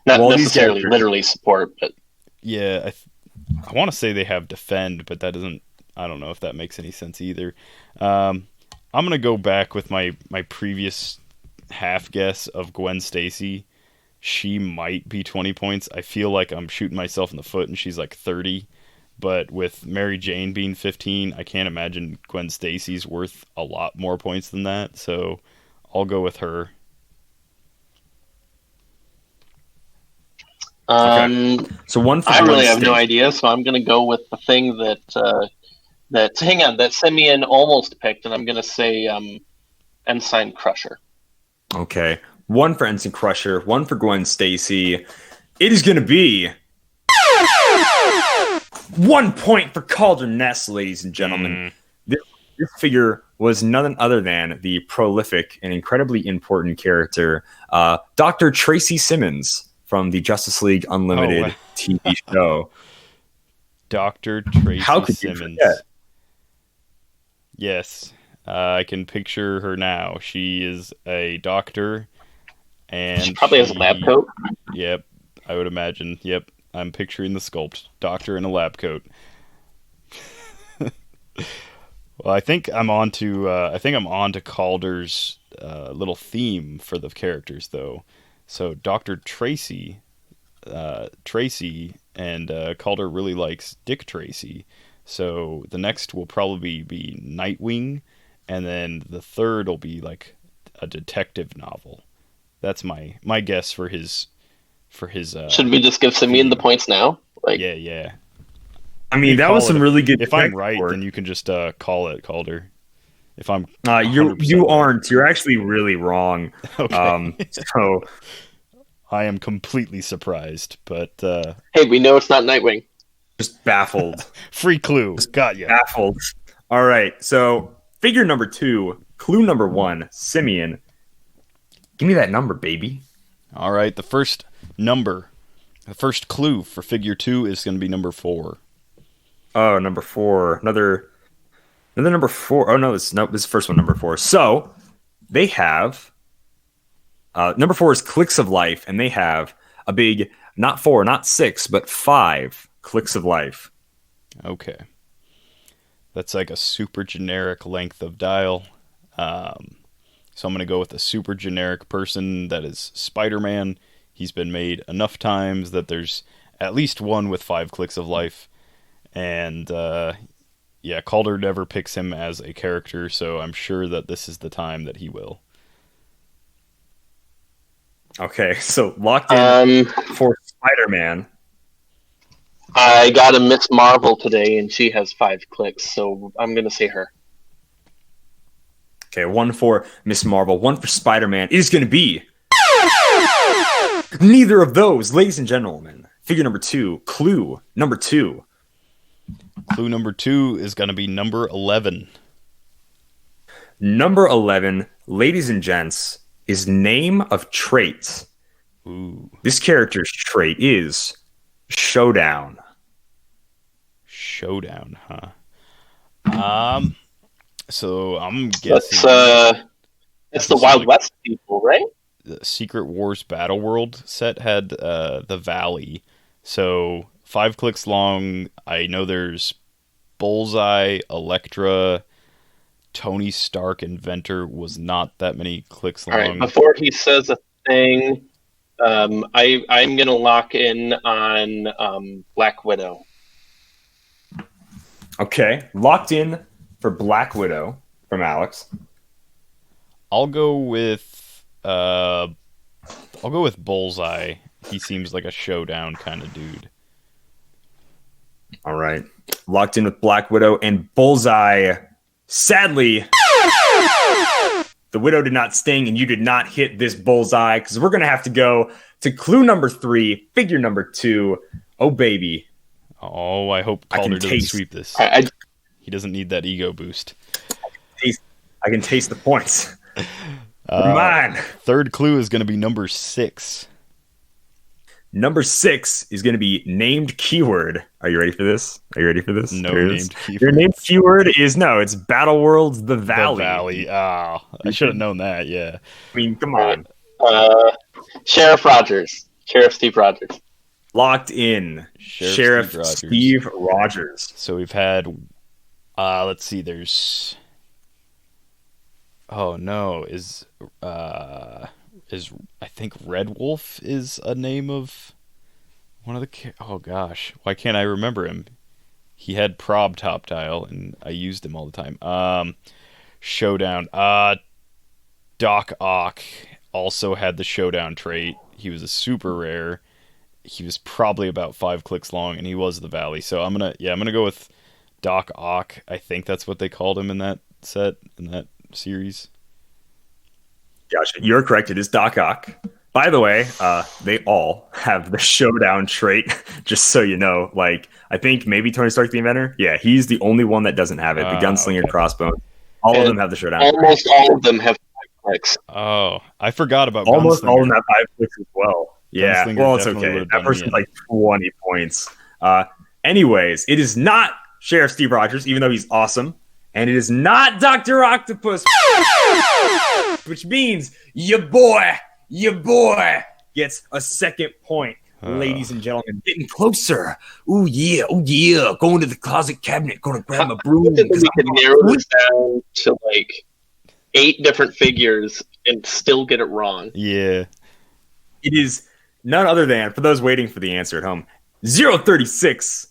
S4: Not necessarily literally support, but
S3: yeah, I want to say they have defend, but that doesn't. I don't know if that makes any sense either. I'm gonna go back with my previous half guess of Gwen Stacy. She might be 20 points. I feel like I'm shooting myself in the foot, and she's like 30. But with Mary Jane being 15, I can't imagine Gwen Stacy's worth a lot more points than that. So I'll go with her.
S1: Okay. So
S4: I really have no idea, so I'm going to go with the thing that Simeon almost picked, and I'm going to say Ensign Crusher.
S1: Okay. 1 for Ensign Crusher, 1 for Gwen Stacy. It is going to be 1 point for Kalder Ness, ladies and gentlemen. This figure was none other than the prolific and incredibly important character, Dr. Tracy Simmons from the Justice League Unlimited TV show.
S3: Dr. Tracy
S1: How could
S3: Simmons.
S1: You forget?
S3: Yes, I can picture her now. She is a doctor, and
S4: she probably has a lab coat.
S3: Yep, I would imagine. Yep, I'm picturing the sculpt. Doctor in a lab coat. Well, I think I'm on to Calder's little theme for the characters, though. So Dr. Tracy, and Calder really likes Dick Tracy. So the next will probably be Nightwing, and then the third will be like a detective novel. That's my guess for his.
S4: Should we just give Simeon the points now?
S3: Yeah.
S1: I mean, that was some really good.
S3: If I'm right, then you can just call it Calder. If I'm
S1: you aren't. You're actually really wrong.
S3: Okay.
S1: So
S3: I am completely surprised, but
S4: hey, we know it's not Nightwing.
S1: Just baffled.
S3: Free clue. Got you.
S1: Baffled. All right. So figure number 2, clue number 1, Simeon. Give me that number, baby.
S3: All right. The first clue for figure 2 is going to be number 4.
S1: Oh, number 4. Another number 4. Oh no, this is the first one, number 4. So they have number 4 is Clix of Life, and they have a big not 4, not 6, but 5 Clix of Life.
S3: Okay. That's like a super generic length of dial. So I'm going to go with a super generic person that is Spider-Man. He's been made enough times that there's at least one with 5 Clix of Life. And, Calder never picks him as a character, so I'm sure that this is the time that he will.
S1: Okay, so locked in for Spider-Man.
S4: I got a Miss Marvel today, and she has 5 clicks, so I'm going to say her.
S1: Okay, 1 for Miss Marvel, 1 for Spider-Man. It is going to be neither of those, ladies and gentlemen. Figure number 2, clue number 2.
S3: Clue number 2 is going to be number 11.
S1: Number 11, ladies and gents, is name of trait.
S3: Ooh.
S1: This character's trait is Showdown.
S3: Showdown, huh? So I'm guessing
S4: that's the Wild West people, right?
S3: The Secret Wars Battle World set had the Valley. So 5 clicks long. I know there's Bullseye, Elektra, Tony Stark, Inventor was not that many clicks long.
S4: All right, before he says a thing, I'm going to lock in on Black Widow.
S1: Okay, locked in for Black Widow from Alex.
S3: I'll go with Bullseye. He seems like a Showdown kind of dude.
S1: All right. Locked in with Black Widow and Bullseye. Sadly, the Widow did not sting and you did not hit this Bullseye because we're going to have to go to clue number 3, figure number 2. Oh, baby.
S3: Oh, I hope Calder doesn't sweep this. He doesn't need that ego boost.
S1: I can taste the points. Come on.
S3: Third clue is going to be number 6.
S1: Number 6 is going to be named keyword. Are you ready for this?
S3: No named keyword.
S1: Your named keyword is it's Battle World's The Valley.
S3: The Valley. I should have known that, yeah.
S1: I mean, come on.
S4: Sheriff Rogers. Sheriff Steve Rogers.
S1: Locked in. Sheriff Steve Rogers.
S3: So we've had, let's see, there's, oh no, I think Red Wolf is a name of one of the, oh gosh, why can't I remember him? He had Prob Top Dial, and I used him all the time. Showdown. Doc Ock also had the Showdown trait. He was a super rare. He was probably about 5 clicks long, and he was the Valley. So I'm gonna go with Doc Ock. I think that's what they called him in that set, in that series.
S1: Gotcha. You're correct. It is Doc Ock. By the way, they all have the Showdown trait, just so you know. Like, I think maybe Tony Stark the Inventor. Yeah, he's the only one that doesn't have it. The Gunslinger Crossbow. All of them have the Showdown.
S4: Almost all of them have 5 clicks.
S3: Oh, I forgot about
S1: almost
S3: Gunslinger.
S1: all of them have 5 clicks as well. Yeah,
S3: Gunslinger,
S1: well, it's okay. That person's like 20 points. Anyways, it is not Sheriff Steve Rogers, even though he's awesome. And it is not Dr. Octopus, which means your boy gets a second point. Ladies and gentlemen, getting closer. Ooh, yeah. Going to the closet cabinet, going to grab my broom.
S4: We can narrow this down to like 8 different figures and still get it wrong.
S3: Yeah.
S1: It is none other than, for those waiting for the answer at home, 036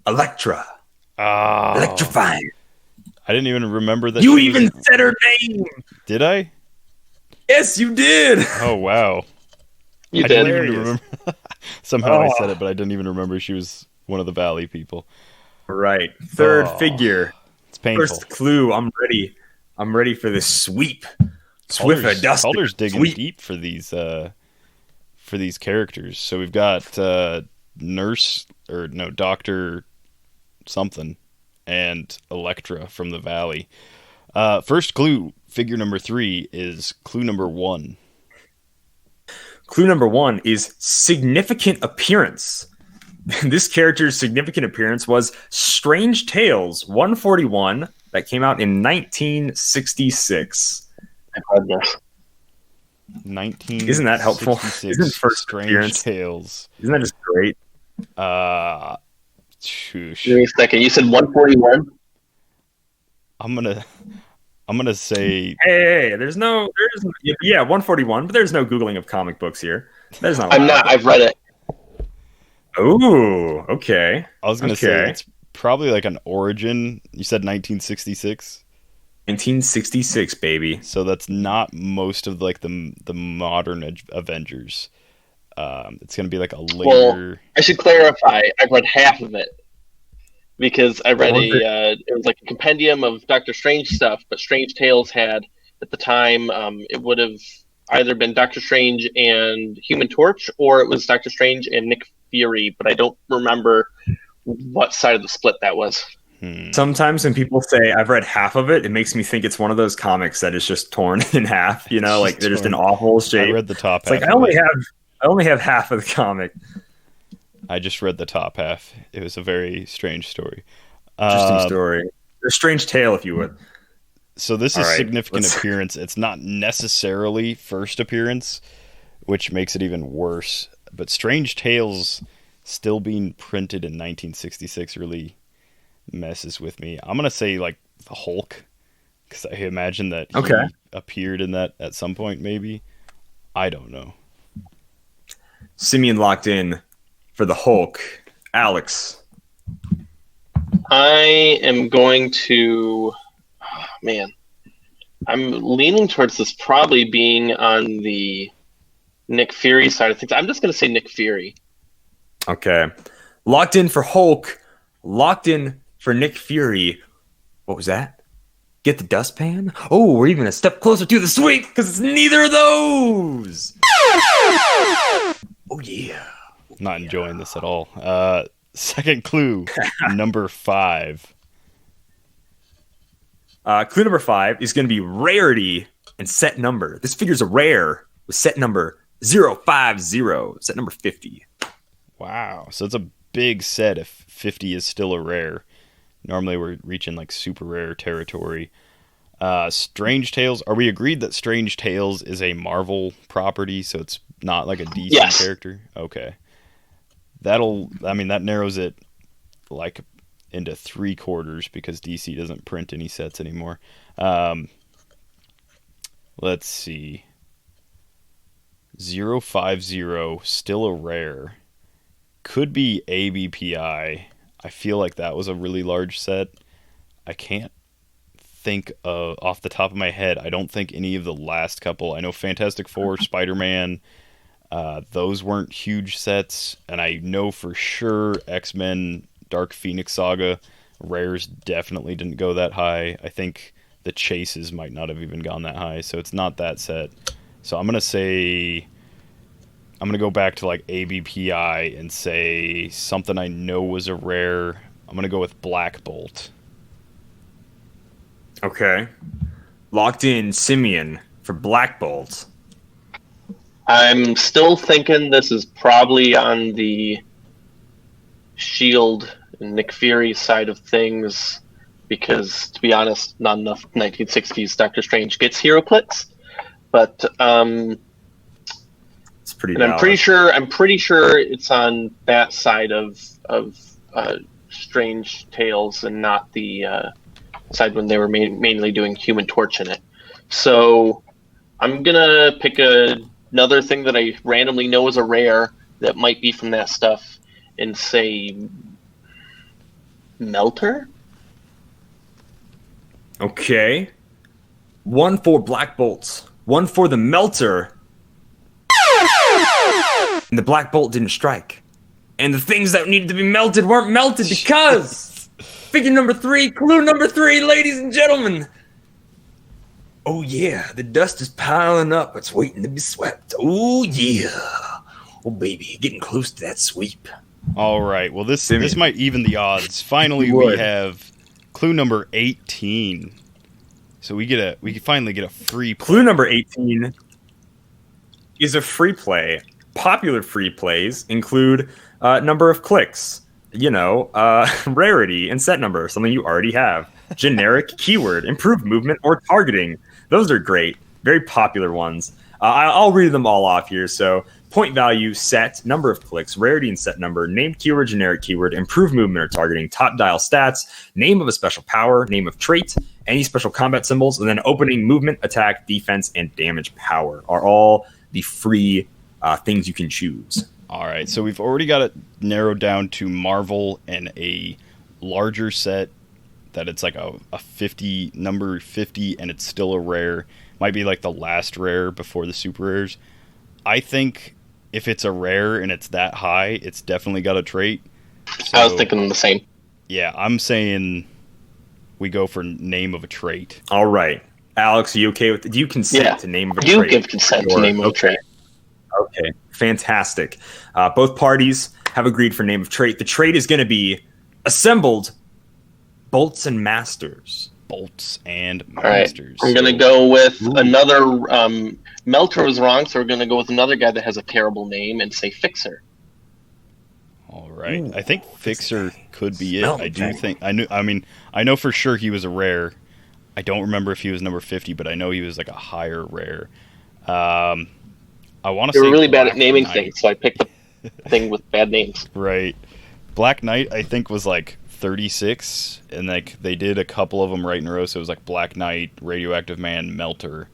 S1: Elektra.
S3: Oh.
S1: Electrifying.
S3: I didn't even remember that.
S1: You even said her name.
S3: Did I?
S1: Yes, you did.
S3: Oh, wow.
S4: You
S3: I
S4: did.
S3: didn't even remember. Somehow I said it, but I didn't even remember she was one of the Valley people.
S1: Right. Third figure.
S3: It's painful.
S1: First clue. I'm ready. I'm ready for this sweep.
S3: Calder's digging deep for these characters. So we've got Dr. something and Elektra from the Valley. First clue, figure number 3 is clue number 1.
S1: Clue number 1 is significant appearance. This character's significant appearance was Strange Tales 141 that came out in 1966. Isn't that helpful? Isn't first
S3: Strange
S1: appearance?
S3: Tales.
S1: Isn't that just great?
S3: Shoosh.
S4: Give me a second. You said 141?
S3: I'm gonna say.
S1: Hey, there's 141, but there's no Googling of comic books here. There's not.
S4: I'm not. I've read it.
S1: Ooh, okay.
S3: I was gonna say it's probably like an origin. You said 1966.
S1: 1966, baby.
S3: So that's not most of like the modern Avengers. It's gonna be like a later.
S4: Well, I should clarify. I've read half of it because I read it was like a compendium of Doctor Strange stuff, but Strange Tales had at the time it would have either been Doctor Strange and Human Torch, or it was Doctor Strange and Nick Fury, but I don't remember what side of the split that was.
S1: Sometimes when people say I've read half of it, it makes me think it's one of those comics that is just torn in half. You know, like they're just in awful shape.
S3: I read the top half.
S1: Like I only have half of the comic.
S3: I just read the top half. It was a very strange story.
S1: Interesting story. A strange tale, if you would.
S3: So this is significant appearance. It's not necessarily first appearance, which makes it even worse. But Strange Tales still being printed in 1966 really messes with me. I'm gonna say like the Hulk, because I imagine that he appeared in that at some point. Maybe, I don't know.
S1: Simeon locked in for the Hulk. Alex,
S4: I am going to. Oh, man, I'm leaning towards this probably being on the Nick Fury side of things. I'm just going to say Nick Fury.
S1: Okay, locked in for Hulk. Locked in for Nick Fury. What was that? Get the dustpan? Oh, we're even a step closer to the sweep because it's neither of those. Oh, yeah.
S3: Not enjoying this at all. Second clue, number 5.
S1: Clue number 5 is going to be rarity and set number. This figure's a rare with set number 050, set number 50.
S3: Wow. So it's a big set if 50 is still a rare. Normally we're reaching like super rare territory. Strange Tales. Are we agreed that Strange Tales is a Marvel property, so it's not like a DC character? Okay. That narrows it like into 3/4 because DC doesn't print any sets anymore. Let's see. 050, still a rare. Could be ABPI. I feel like that was a really large set. I can't think of off the top of my head. I don't think any of the last couple. I know Fantastic Four, Spider-Man, those weren't huge sets, and I know for sure X-Men Dark Phoenix Saga rares definitely didn't go that high. I think the chases might not have even gone that high, so it's not that set. So I'm going to go back to like ABPI and say something I know was a rare. I'm going to go with Black Bolt.
S1: Okay. Locked in Simeon for Black Bolt.
S4: I'm still thinking this is probably on the Shield and Nick Fury side of things because, to be honest, not enough 1960s Doctor Strange gets Heroclix. But
S1: it's pretty.
S4: And I'm pretty sure it's on that side of Strange Tales and not the side when they were mainly doing Human Torch in it. So I'm gonna pick another thing that I randomly know is a rare that might be from that stuff and say Melter.
S1: Okay. 1 for Black Bolts. 1 for the Melter. And the Black Bolt didn't strike. And the things that needed to be melted weren't melted because figure number 3, clue number 3, ladies and gentlemen. Oh yeah, the dust is piling up. It's waiting to be swept. Oh yeah. Oh baby, getting close to that sweep.
S3: All right. Well, this might even the odds. Finally, we have clue number 18. So we can finally get a free play.
S1: Clue number 18 is a free play. Popular free plays include number of clicks, rarity and set number, something you already have. Generic keyword, improved movement or targeting. Those are great. Very popular ones. I'll read them all off here. So point value, set, number of clicks, rarity and set number, named keyword, generic keyword, improved movement or targeting, top dial stats, name of a special power, name of trait, any special combat symbols, and then opening, movement, attack, defense, and damage power are all the free things you can choose.
S3: All right, so we've already got it narrowed down to Marvel and a larger set that it's like a 50, number 50, and it's still a rare. Might be like the last rare before the super rares. I think if it's a rare and it's that high, it's definitely got a trait. So,
S4: I was thinking the same.
S3: Yeah, I'm saying we go for name of a trait.
S1: All right. Alex, are you okay with it? Do you consent to name of a trait?
S4: I do give consent to name of a trait.
S1: Okay, fantastic. Both parties have agreed for name of trait. The trait is going to be assembled bolts and masters.
S3: Bolts and masters.
S4: All right. I'm going to go with another... Melter was wrong, so we're going to go with another guy that has a terrible name and say Fixer.
S3: All right. Ooh, I think Fixer could be it. I know for sure he was a rare. I don't remember if he was number 50, but I know he was like a higher rare. I want to say...
S4: They were really bad at naming things, so I picked a thing with bad names.
S3: Right. Black Knight, I think, was like 36, and like they did a couple of them right in a row, so it was like Black Knight, Radioactive Man, Melter.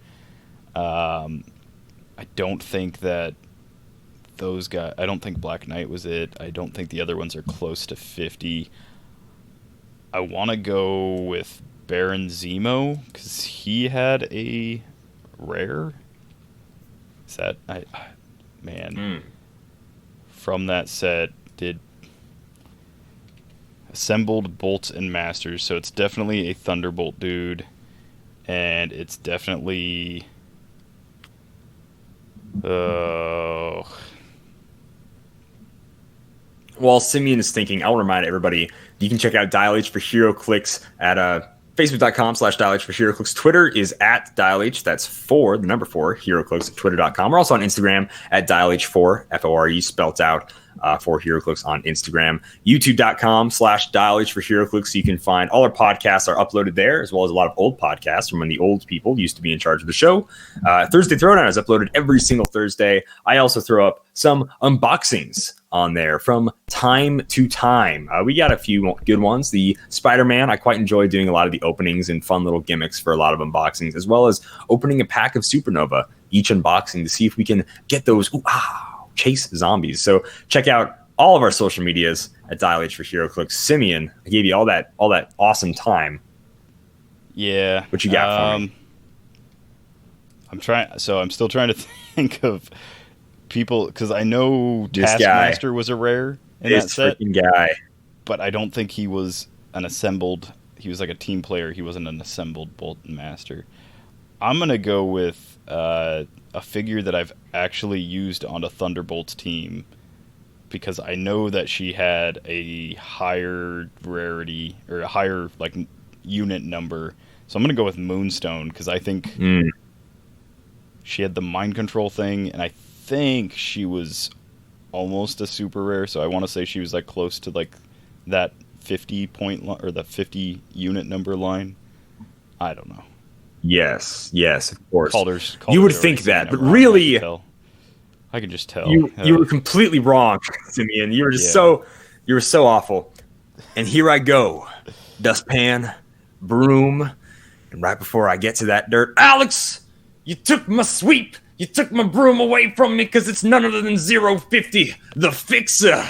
S3: I don't think that those guys... I don't think Black Knight was it. I don't think the other ones are close to 50. I want to go with Baron Zemo, because he had a rare... Is that... From that set, did... Assembled bolts and masters, so it's definitely a Thunderbolt dude, and it's definitely...
S1: While Simeon is thinking, I'll remind everybody, you can check out Dial H for Heroclix at Facebook.com/Dial H for Heroclix. Twitter is at Dial H. That's 4, the number 4, Heroclix at Twitter.com. We're also on Instagram at Dial H4, F-O-R-E, spelt out. for Heroclix on Instagram. YouTube.com/DialH for Heroclix. So you can find all our podcasts are uploaded there, as well as a lot of old podcasts from when the old people used to be in charge of the show. Thursday Throwdown is uploaded every single Thursday. I also throw up some unboxings on there from time to time. We got a few good ones. The Spider-Man, I quite enjoy doing a lot of the openings and fun little gimmicks for a lot of unboxings, as well as opening a pack of Supernova each unboxing to see if we can get those chase zombies. So check out all of our social medias at Dial H for Heroclix. Simeon, I gave you all that awesome time.
S3: Yeah.
S1: What you got for me?
S3: I'm still trying to think of people, because I know Taskmaster was a rare in that set.
S1: Freaking guy.
S3: But I don't think he was an assembled. He was like a team player. He wasn't an assembled Bolton Master. I'm gonna go with a figure that I've actually used on a Thunderbolts team, because I know that she had a higher rarity or a higher unit number. So I'm gonna go with Moonstone, because I think she had the mind control thing, and I think she was almost a super rare. So I want to say she was close to that 50 point or the 50 unit number line. I don't know.
S1: Yes, of course.
S3: Calder's
S1: you would think that, but really,
S3: I can just tell.
S1: You were completely wrong, Simeon. You were just so awful. And here I go, dustpan, broom, and right before I get to that dirt, Alex, you took my sweep. You took my broom away from me because it's none other than 050, the fixer.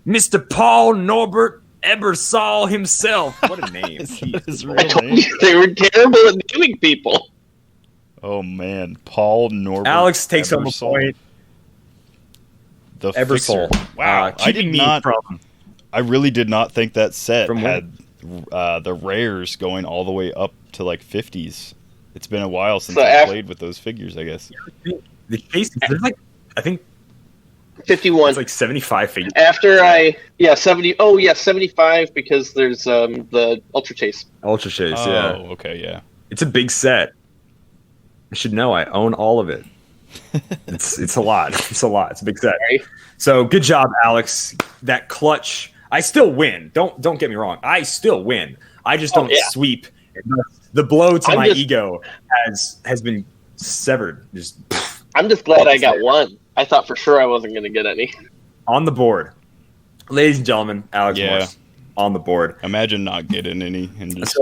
S1: Mr. Paul Norbert Ebersol himself. What a name.
S4: I told you they were terrible at naming people.
S3: Oh, man. Paul Norbert
S1: Alex takes home a point.
S3: The
S1: Ebersol.
S3: Fixer. Wow. I really did not think that set had the rares going all the way up to 50s. It's been a while since I played with those figures, I guess.
S1: The case, there's I think
S4: 51.
S1: It's 75 figures.
S4: After 70. Oh yeah, 75 because there's the Ultra Chase.
S1: Ultra Chase, yeah.
S3: Oh, okay, yeah.
S1: It's a big set. I should know. I own all of it. It's a lot. It's a lot. It's a big set.
S4: Right.
S1: So good job, Alex. That clutch. I still win. Don't get me wrong. I still win. I just don't sweep. The blow to my ego has been severed.
S4: I'm just glad I got one. I thought for sure I wasn't going to get any.
S1: On the board. Ladies and gentlemen, Alex Morse on the board.
S3: Imagine not getting any. And just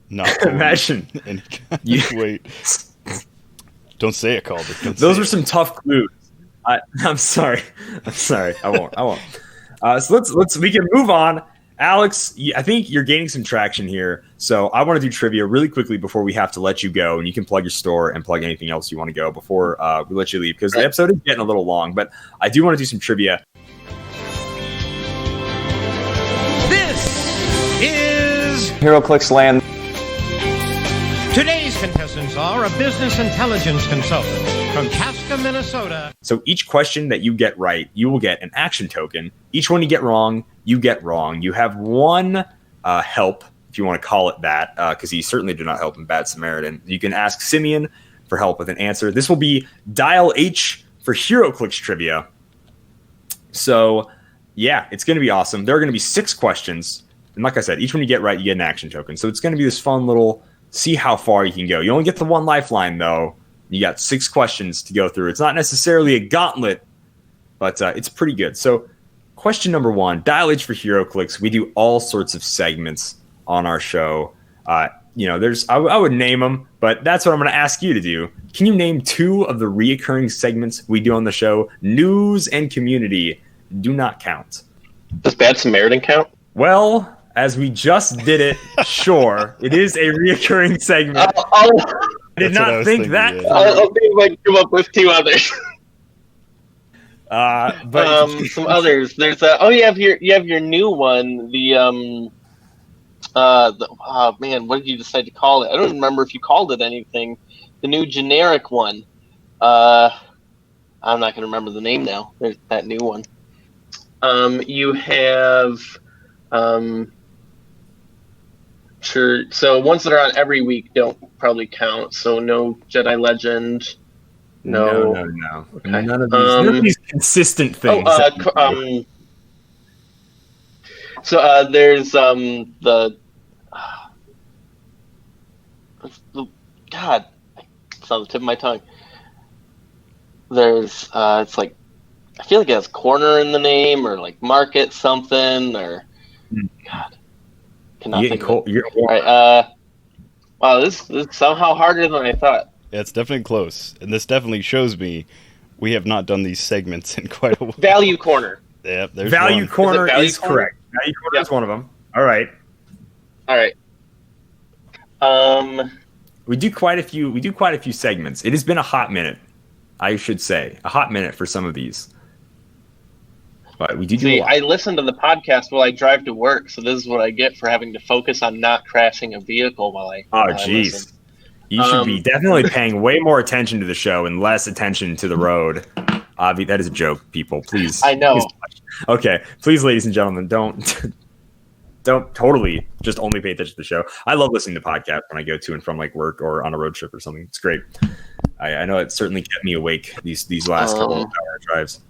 S1: not imagine.
S3: Wait. Don't say it, Calder.
S1: Those were some tough clues. I'm sorry. I won't. So we can move on. Alex, I think you're gaining some traction here. So I want to do trivia really quickly before we have to let you go. And you can plug your store and plug anything else you want to go before we let you leave, because the episode is getting a little long. But I do want to do some trivia.
S2: This is
S5: Heroclix Land.
S2: Today's contestants are a business intelligence consultant from Casca, Minnesota.
S1: So each question that you get right, you will get an action token. Each one you get wrong, you get wrong. You have one help, if you want to call it that, because he certainly did not help in Bad Samaritan. You can ask Simeon for help with an answer. This will be Dial H for Heroclix trivia. So, yeah, it's going to be awesome. There are going to be 6 questions. And like I said, each one you get right, you get an action token. So it's going to be this fun little see how far you can go. You only get the one lifeline, though. You got 6 questions to go through. It's not necessarily a gauntlet, but it's pretty good. So question number 1, Dial H for Heroclix. We do all sorts of segments on our show. I would name them, but that's what I'm going to ask you to do. Can you name 2 of the reoccurring segments we do on the show? News and community do not count.
S4: Does Bad Samaritan count?
S1: Well, as we just did it, sure. It is a reoccurring segment. I did not think that.
S3: Yeah.
S4: I'll see if I can come up with 2 others.
S1: But
S4: some others. There's you have your new one. What did you decide to call it? I don't remember if you called it anything. The new generic one. I'm not going to remember the name now. There's that new one. You have sure. So ones that are on every week don't probably count. So no Jedi Legend. No.
S1: Okay. None of these consistent things.
S4: So there's the God, it's on the tip of my tongue. There's it's like I feel like it has corner in the name or like market something or God. Cannot think of it. All right, wow, this is somehow harder than I thought.
S3: Yeah, it's definitely close, and this definitely shows me we have not done these segments in quite a while.
S4: Value corner.
S3: Yeah, there's
S1: Value
S3: one.
S1: corner
S4: is
S1: correct. Value corner is one of them. All right. We do quite a few segments. It has been a hot minute, I should say, a hot minute for some of these. But we do a lot.
S4: I listen to the podcast while I drive to work, so this is what I get for having to focus on not crashing a vehicle while I.
S1: Oh, jeez. You should be definitely paying way more attention to the show and less attention to the road. That is a joke, people. Please.
S4: I know.
S1: Okay, please, ladies and gentlemen, don't totally just only pay attention to the show. I love listening to podcasts when I go to and from like work or on a road trip or something. It's great. I know it certainly kept me awake these last couple of hour drives.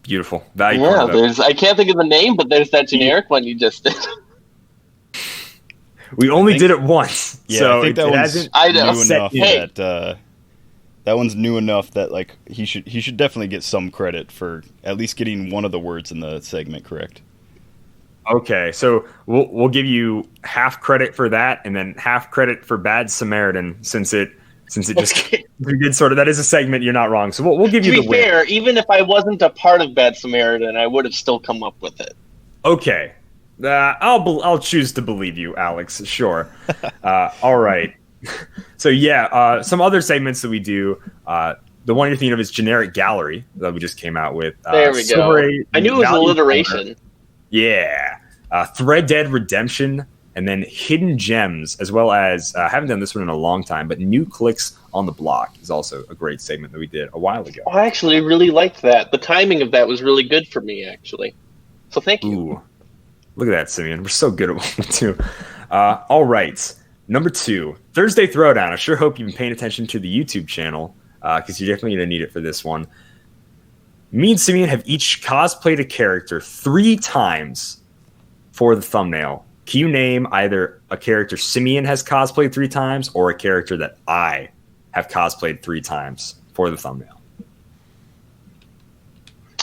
S1: Beautiful. Value.
S4: Yeah, I can't think of the name, but there's that generic one you just did.
S1: We only did it once.
S3: Yeah,
S1: so
S3: I think that one's new enough that one's new enough that like he should definitely get some credit for at least getting one of the words in the segment correct.
S1: Okay, so we'll give you half credit for that, and then half credit for Bad Samaritan, since it just did sort of, that is a segment. You're not wrong, so we'll give you the win. To be fair,
S4: even if I wasn't a part of Bad Samaritan, I would have still come up with it.
S1: Okay, I'll choose to believe you, Alex. Sure. All right. So yeah, some other segments that we do. The one you're thinking of is Generic Gallery that we just came out with.
S4: There we go. I knew it was alliteration.
S1: Yeah. Thread Dead Redemption, and then Hidden Gems, as well as I haven't done this one in a long time, but New Clix on the Block is also a great segment that we did a while ago.
S4: I actually really liked that. The timing of that was really good for me, actually. So thank you.
S1: Ooh. Look at that, Simeon. We're so good at what we do. All right. Number 2, Thursday Throwdown. I sure hope you've been paying attention to the YouTube channel, because you're definitely going to need it for this one. Me and Simeon have each cosplayed a character 3 times for the thumbnail. Can you name either a character Simeon has cosplayed 3 times or a character that I have cosplayed 3 times for the thumbnail?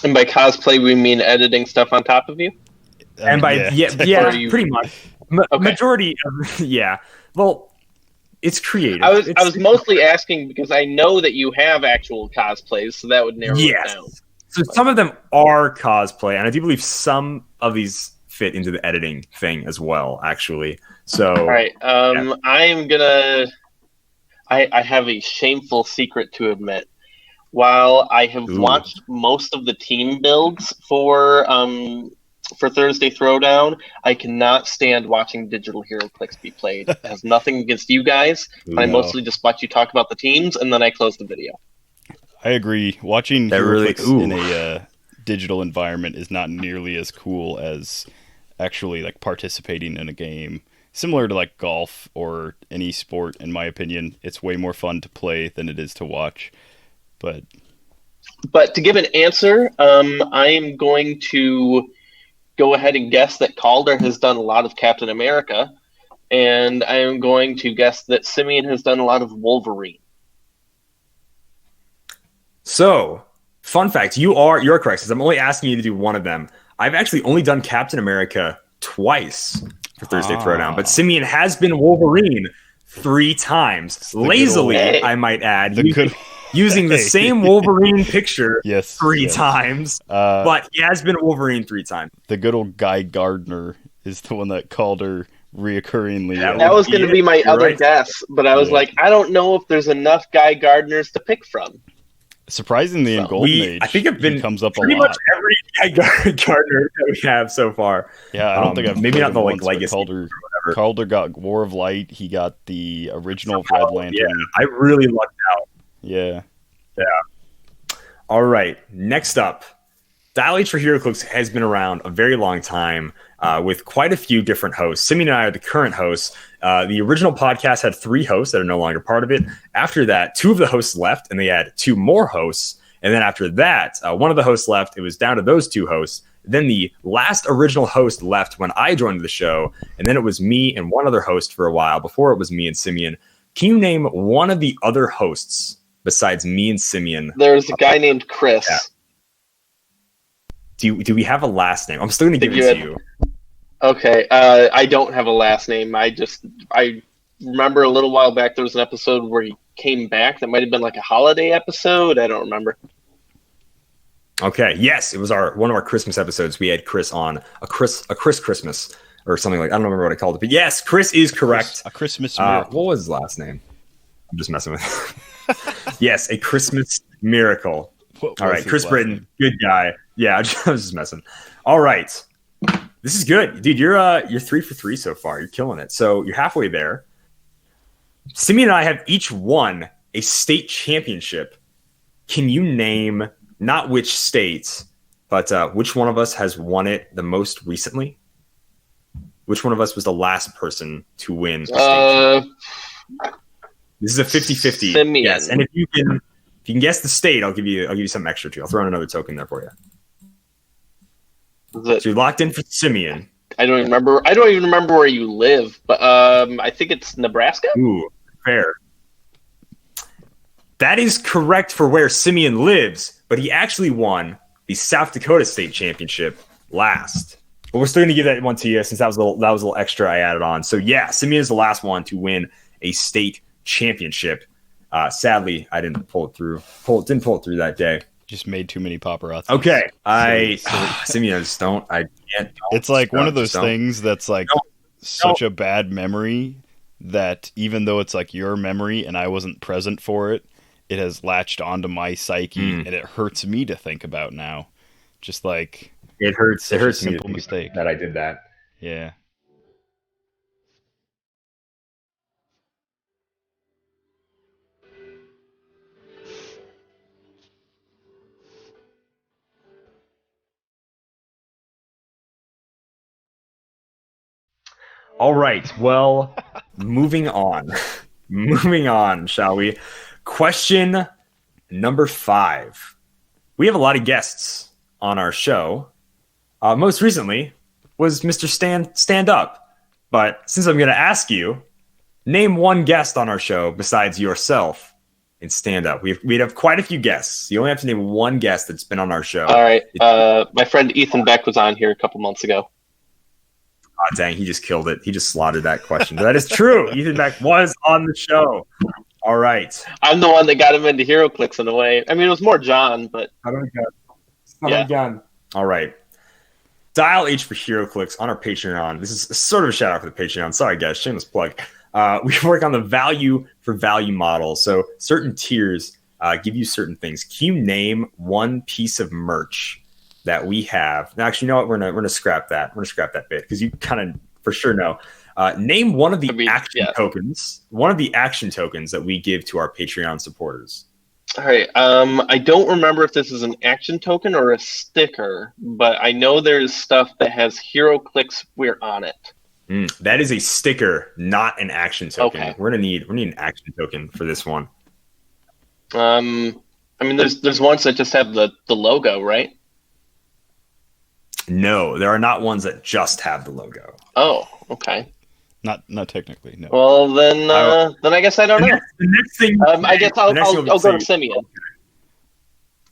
S4: And by cosplay, we mean editing stuff on top of you?
S1: And by pretty much. Okay. Majority of, yeah. Well, it's creative.
S4: I was mostly asking because I know that you have actual cosplays, so that would narrow it down.
S1: So some of them are cosplay, and I do believe some of these fit into the editing thing as well, actually. So, all
S4: right. I'm gonna. I have a shameful secret to admit. While I have watched most of the team builds for Thursday Throwdown, I cannot stand watching digital Heroclix be played. It has nothing against you guys. I mostly just watch you talk about the teams, and then I close the video.
S3: I agree. Watching Heroclix in a digital environment is not nearly as cool as actually like participating in a game. Similar to like golf or any sport, in my opinion, it's way more fun to play than it is to watch. But
S4: to give an answer, I am going to go ahead and guess that Kalder has done a lot of Captain America, and I am going to guess that Simeon has done a lot of Wolverine.
S1: So, fun fact, you're correct, because I'm only asking you to do one of them. I've actually only done Captain America twice for Thursday Throwdown, but Simeon has been Wolverine 3 times. Lazily, I might add. Using the same Wolverine picture 3 times, but he has been Wolverine 3 times.
S3: The good old Guy Gardner is the one that Kalder reoccurringly.
S4: That was going to be my other guess, but I was like, I don't know if there's enough Guy Gardners to pick from.
S3: Surprisingly, in Golden Age,
S1: I think it comes up a lot. Pretty much every Guy Gardner that we have so far.
S3: Yeah, I don't think I've
S1: maybe not the like legacy.
S3: Kalder got War of Light. He got the original Red Lantern.
S1: Yeah, I really lucked out.
S3: Yeah.
S1: All right. Next up, Dial H for Heroclix has been around a very long time with quite a few different hosts. Simeon and I are the current hosts. The original podcast had 3 hosts that are no longer part of it. After that, 2 of the hosts left, and they had 2 more hosts. And then after that, one of the hosts left. It was down to those 2 hosts. Then the last original host left when I joined the show, and then it was me and one other host for a while before it was me and Simeon. Can you name one of the other hosts besides me and Simeon?
S4: There's a guy named Chris.
S1: Yeah. Do we have a last name? I'm still going to give it to you.
S4: Okay. I don't have a last name. I remember a little while back there was an episode where he came back. That might have been like a holiday episode. I don't remember.
S1: Okay. Yes, it was one of our Christmas episodes. We had Chris on a Chris Christmas or something like. I don't remember what I called it, but yes, Chris is correct.
S3: A Christmas miracle.
S1: What was his last name? I'm just messing with. Yes, a Christmas miracle. All right, Chris Britton, good guy. Yeah, I was just messing. All right, this is good, dude. You're 3 for 3 so far. You're killing it. So you're halfway there. Simeon and I have each won a state championship. Can you name not which states, but which one of us has won it the most recently? Which one of us was the last person to win? This is a 50-50.
S4: Simeon.
S1: Yes, and if you can guess the state, I'll give you something extra too. I'll throw in another token there for you. So you're locked in for Simeon.
S4: I don't even remember where you live, but I think it's Nebraska.
S1: Ooh, fair. That is correct for where Simeon lives, but he actually won the South Dakota State Championship last. But we're still going to give that one to you since that was a little extra I added on. So yeah, Simeon is the last one to win a state championship. Sadly, I didn't pull it through. Didn't pull it through that day.
S3: Just made too many paparazzi.
S1: Okay, Simeon, I just don't. I can't.
S3: It's like one of those things that's like such a bad memory that even though it's like your memory and I wasn't present for it, it has latched onto my psyche and it hurts me to think about now. Just like
S1: it hurts. It hurts me.
S3: Simple mistake
S1: that I did that.
S3: Yeah.
S1: All right. Well, moving on. Moving on, shall we? Question number 5. We have a lot of guests on our show. Most recently was Mr. Stand Up. But since I'm going to ask you, name one guest on our show besides yourself in Stand Up. We'd have quite a few guests. You only have to name one guest that's been on our show.
S4: All right. My friend Ethan Beck was on here a couple months ago.
S1: Oh, dang, he just killed it. He just slaughtered that question. But that is true. Ethan Beck was on the show. All right.
S4: I'm the one that got him into Heroclix in a way. I mean, it was more John, but...
S1: Yeah. All right. Dial H for Heroclix on our Patreon. This is sort of a shout out for the Patreon. Sorry, guys. Shameless plug. We work on the value for value model. So certain tiers give you certain things. Can you name one piece of merch that we have? Now, actually, you know what? We're gonna scrap that. We're gonna scrap that bit because you kind of for sure know. Name one of the action tokens. One of the action tokens that we give to our Patreon supporters.
S4: All right. I don't remember if this is an action token or a sticker, but I know there's stuff that has Heroclix We're on it.
S1: That is a sticker, not an action token.
S4: Okay.
S1: We're gonna need an action token for this one.
S4: I mean, there's ones that just have the logo, right?
S1: No, there are not ones that just have the logo.
S4: Oh, okay.
S3: Not technically, no.
S4: Well, then I guess I don't know.
S1: The next thing,
S4: I guess I'll go to Simeon.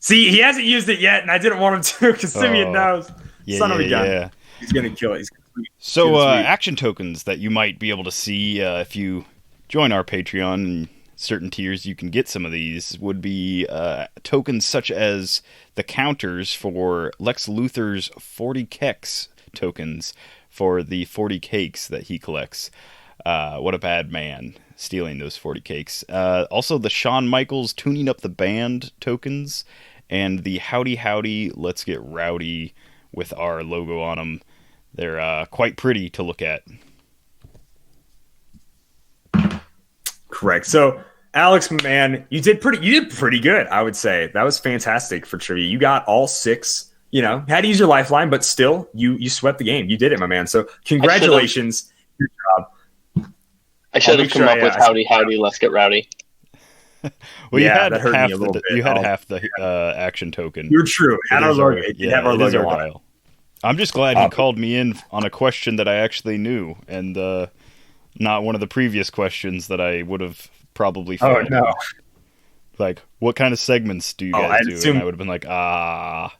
S1: See, he hasn't used it yet, and I didn't want him to because Simeon knows. Son of a gun. Yeah. He's gonna kill it.
S3: So, action tokens that you might be able to see if you join our Patreon and certain tiers, you can get some of these, would be tokens such as the counters for Lex Luthor's 40 Kex tokens for the 40 cakes that he collects. What a bad man, stealing those 40 cakes. Also, the Shawn Michaels Tuning Up the Band tokens, and the Howdy Howdy Let's Get Rowdy with our logo on them. They're quite pretty to look at.
S1: Correct. So, Alex, man, you did pretty good, I would say. That was fantastic for trivia. You got all 6 had to use your lifeline, but still, you swept the game. You did it, my man. So congratulations. Good job.
S4: I should have come up with howdy, let's get rowdy.
S3: Well, that hurt me a little bit. You had half the action token.
S1: You're true. Have our logo on it.
S3: I'm just glad he called me in on a question that I actually knew, and not one of the previous questions that I would have probably failed.
S1: Oh, no.
S3: Like, what kind of segments do you guys do? And I would have been like, yeah.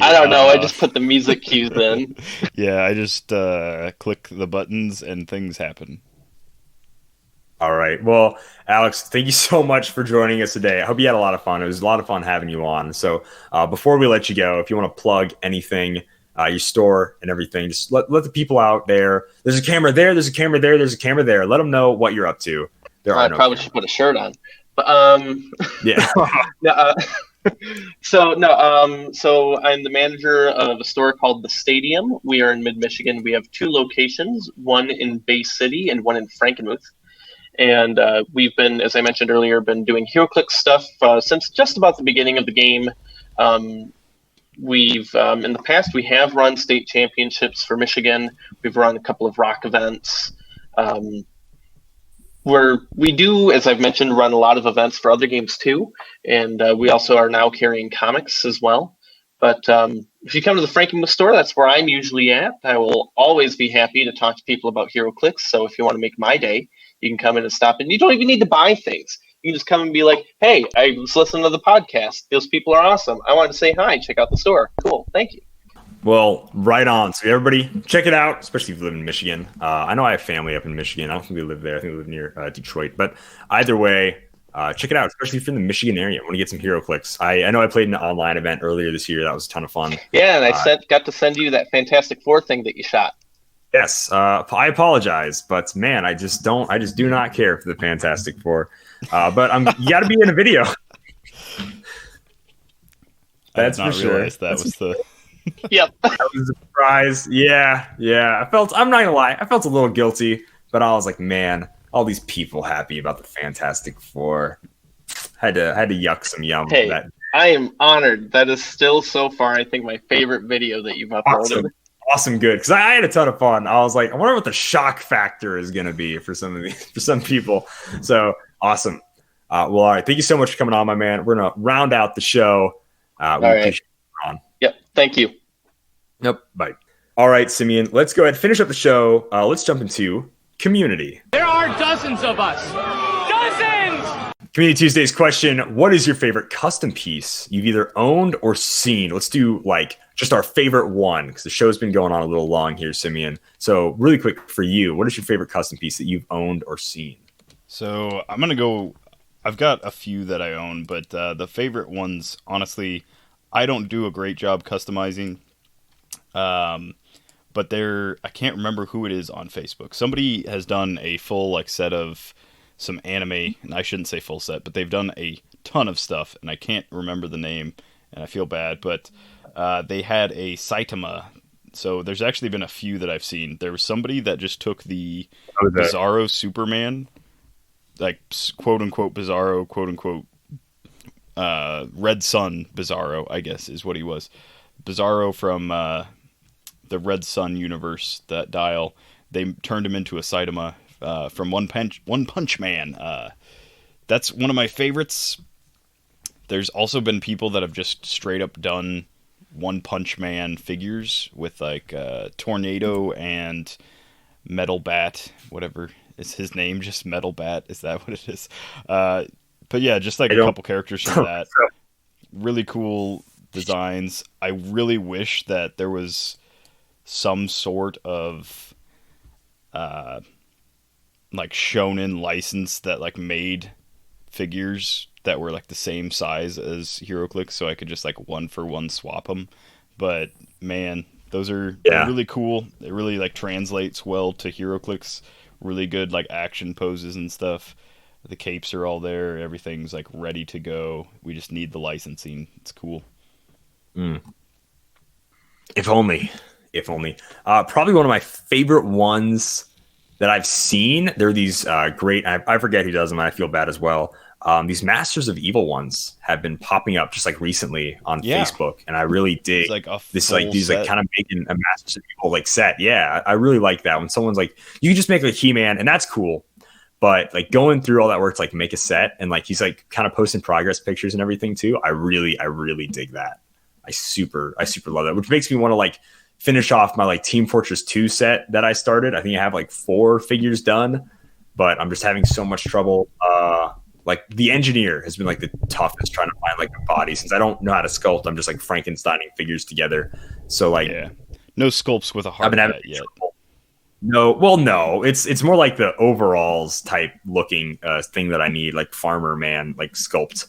S4: I don't know. I just put the music cues in.
S3: Yeah, I just click the buttons and things happen.
S1: All right. Well, Alex, thank you so much for joining us today. I hope you had a lot of fun. It was a lot of fun having you on. So before we let you go, if you want to plug anything, your store and everything, just let the people out there. There's a camera there. There's a camera there. There's a camera there. Let them know what you're up to.
S4: I probably should put a shirt on. But
S1: yeah.
S4: So I'm the manager of a store called The Stadium. We are in mid-Michigan. We have 2 locations, one in Bay City and one in Frankenmuth. And we've been, as I mentioned earlier, been doing Heroclix stuff since just about the beginning of the game. We've in the past we have run state championships for Michigan. We've run a couple of rock events. We do, as I've mentioned, run a lot of events for other games too, and we also are now carrying comics as well. But if you come to the Frankenmuth store, that's where I'm usually at. I will always be happy to talk to people about Heroclix. So if you want to make my day, you can come in and stop. And you don't even need to buy things. You can just come and be like, hey, I was listening to the podcast. Those people are awesome. I wanted to say hi. Check out the store. Cool. Thank you.
S1: Well, right on. So everybody, check it out, especially if you live in Michigan. I know I have family up in Michigan. I don't think we live there. I think we live near Detroit. But either way, check it out, especially if you're in the Michigan area. I want to get some Heroclix. I know I played an online event earlier this year. That was a ton of fun.
S4: Yeah, and I got to send you that Fantastic Four thing that you shot.
S1: Yes, I apologize, but man, I just do not care for the Fantastic Four. But you got to be in a video. That's for sure.
S3: That was the.
S4: Yep.
S1: That was a surprise. Yeah. I'm not gonna lie. I felt a little guilty, but I was like, man, all these people happy about the Fantastic Four. Had to yuck some yum.
S4: Hey, I am honored. That is still so far, I think, my favorite video that you've uploaded.
S1: Awesome, good. Because I had a ton of fun. I was like, I wonder what the shock factor is gonna be for some people. So awesome. Well, all right. Thank you so much for coming on, my man. We're gonna round out the show. We appreciate you on.
S4: Yep. Thank you.
S1: Yep. Bye. All right, Simeon. Let's go ahead and finish up the show. Let's jump into community.
S2: There are dozens of us. Dozens!
S1: Community Tuesday's question: what is your favorite custom piece you've either owned or seen? Let's do just our favorite one, because the show's been going on a little long here, Simeon. So really quick for you, what is your favorite custom piece that you've owned or seen?
S3: So I'm going to go, I've got a few that I own, but the favorite ones, honestly, I don't do a great job customizing. But I can't remember who it is on Facebook. Somebody has done a full set of some anime, and I shouldn't say full set, but they've done a ton of stuff, and I can't remember the name, and I feel bad, but they had a Saitama. So there's actually been a few that I've seen. There was somebody that just took the Bizarro Superman, quote unquote Bizarro, quote unquote Red Sun Bizarro, I guess is what he was. Bizarro from the Red Sun universe, that dial. They turned him into a Saitama from One Punch Man. That's one of my favorites. There's also been people that have just straight up done One Punch Man figures with Tornado and Metal Bat, whatever is his name, just Metal Bat. Is that what it is? But yeah, just a couple characters from that. Really cool designs. I really wish that there was some sort of shonen license that made figures that were the same size as Heroclix, so I could just one for one swap them. But man, those are really cool. It really translates well to Heroclix. Really good action poses and stuff. The capes are all there. Everything's ready to go. We just need the licensing. It's cool.
S1: If only. Probably one of my favorite ones that I've seen. There are these great, I forget who does them, and I feel bad as well. These Masters of Evil ones have been popping up just like recently on Facebook, and I really dig
S3: like
S1: this. Like these like kind of making a Masters of Evil like set. Yeah, I really like that when someone's like, you can just make like He-Man, and that's cool. But like going through all that work to like make a set, and like he's like kind of posting progress pictures and everything too. I really dig that. I super love that, which makes me want to like finish off my like Team Fortress 2 set that I started. I think I have like 4 figures done, but I'm just having so much trouble. Like the engineer has been like the toughest trying to find like a body, since I don't know how to sculpt. I'm just like Frankensteining figures together. So like,
S3: no sculpts with a hard hat yet.
S1: No, it's more like the overalls type looking thing that I need, like Farmer Man, like sculpt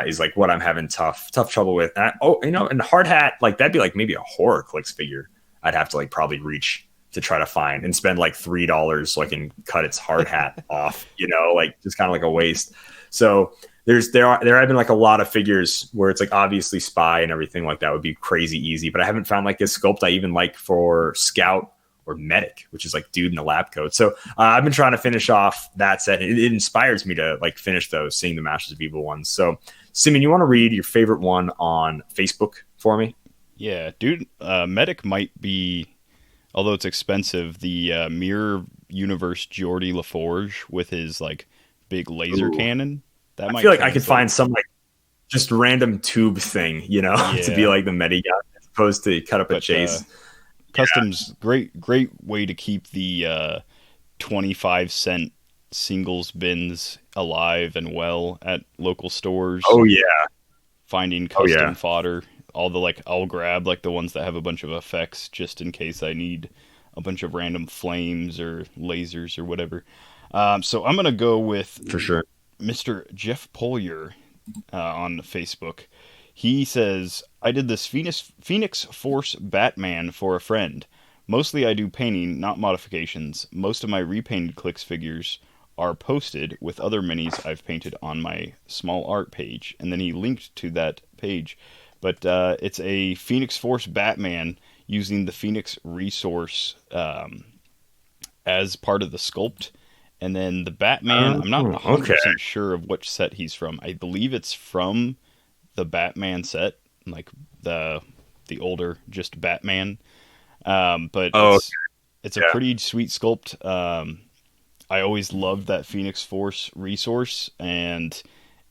S1: is like what I'm having tough trouble with. And and hard hat, like that'd be like maybe a Heroclix figure. I'd have to like probably reach to try to find and spend like $3 so I can cut its hard hat off, like just kind of like a waste. So there have been like a lot of figures where it's like obviously spy and everything like that would be crazy easy, but I haven't found like a sculpt I even like for scout or medic, which is like dude in a lab coat. So I've been trying to finish off that set. It inspires me to like finish those, seeing the Masters of Evil ones. So Simeon, you want to read your favorite one on Facebook for me?
S3: Yeah, dude. Medic might be, although it's expensive, the Mirror Universe Geordie LaForge with his like big laser cannon. That I
S1: feel like I could find some like just random tube thing, to be like the medi guy as opposed to cut up a chase.
S3: Customs, great way to keep the 25-cent singles bins alive and well at local stores.
S1: Oh yeah,
S3: finding custom fodder. All the like, I'll grab like the ones that have a bunch of effects just in case I need a bunch of random flames or lasers or whatever. So I'm gonna go with
S1: for sure
S3: Mr. Jeff Polier on Facebook. He says, I did this Phoenix Force Batman for a friend. Mostly I do painting, not modifications. Most of my repainted Clix figures are posted with other minis I've painted on my small art page. And then he linked to that page. But it's a Phoenix Force Batman using the Phoenix resource as part of the sculpt. And then the Batman, I'm not 100% sure of which set he's from. I believe it's from the Batman set, like the older just Batman. But it's a pretty sweet sculpt. I always loved that Phoenix Force resource, and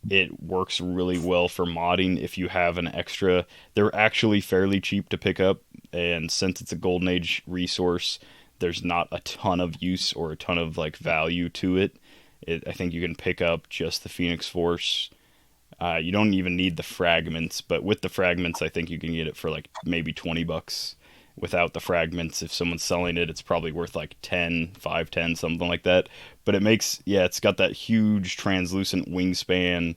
S3: it works really well for modding if you have an extra. They're actually fairly cheap to pick up, and since it's a Golden Age resource, there's not a ton of use or a ton of like value to it. I think you can pick up just the Phoenix Force. You don't even need the fragments, but with the fragments, I think you can get it for like maybe $20. Without the fragments, if someone's selling it, it's probably worth like 10, 5, 10, something like that. But it's got that huge translucent wingspan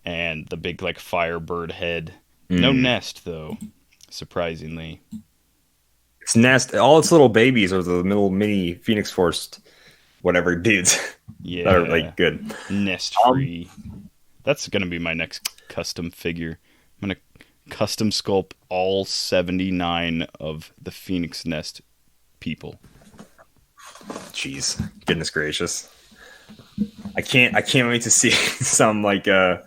S3: and the big like Firebird head. No nest though, surprisingly.
S1: Its nest, all its little babies are the little mini Phoenix Force, whatever dudes.
S3: Yeah,
S1: that are like good.
S3: Nest free. That's gonna be my next custom figure. I'm gonna custom sculpt all 79 of the Phoenix Nest people.
S1: Jeez, goodness gracious! I can't wait to see some like good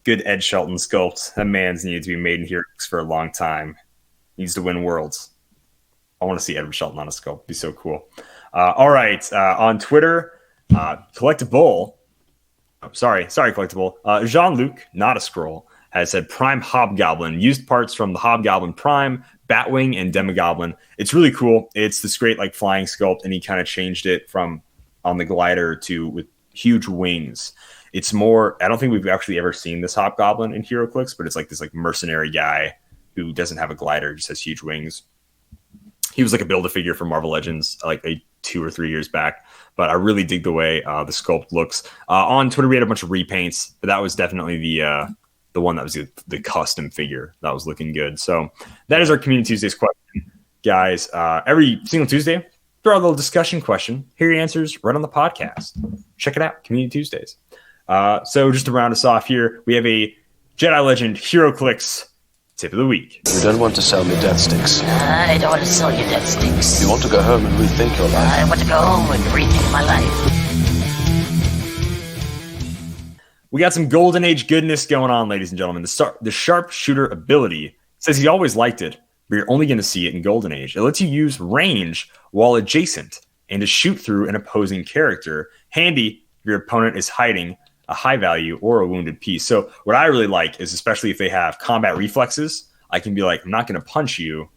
S1: Ed Shelton sculpt. That man's needed to be made in Heroclix for a long time. Needs to win worlds. I want to see Ed Shelton on a sculpt. It'd be so cool. All right, on Twitter, Collectible. Oh, sorry, Collectible. Jean-Luc, not a scroll, has said Prime Hobgoblin, used parts from the Hobgoblin Prime, Batwing, and Demogoblin. It's really cool. It's this great like flying sculpt, and he kind of changed it from on the glider to with huge wings. It's more, I don't think we've actually ever seen this Hobgoblin in Heroclix, but it's like this like mercenary guy who doesn't have a glider, just has huge wings. He was like a Build-A-Figure for Marvel Legends like 2 or 3 years back, but I really dig the way the sculpt looks. On Twitter, we had a bunch of repaints, but that was definitely the one that was the custom figure that was looking good. So that is our Community Tuesdays question, guys. Every single Tuesday, throw out a little discussion question. Hear your answers right on the podcast. Check it out, Community Tuesdays. So just to round us off here, we have a Jedi Legend Heroclix tip of the week.
S5: You don't want to sell me death sticks.
S6: I don't want to sell you death sticks.
S5: You want to go home and rethink your life.
S6: I want to go home and rethink my life.
S1: We got some Golden Age goodness going on, ladies and gentlemen. The sharpshooter ability says he always liked it, but you're only going to see it in Golden Age. It lets you use range while adjacent and to shoot through an opposing character. Handy if your opponent is hiding a high value or a wounded piece. So what I really like is, especially if they have combat reflexes, I can be like, I'm not going to punch you.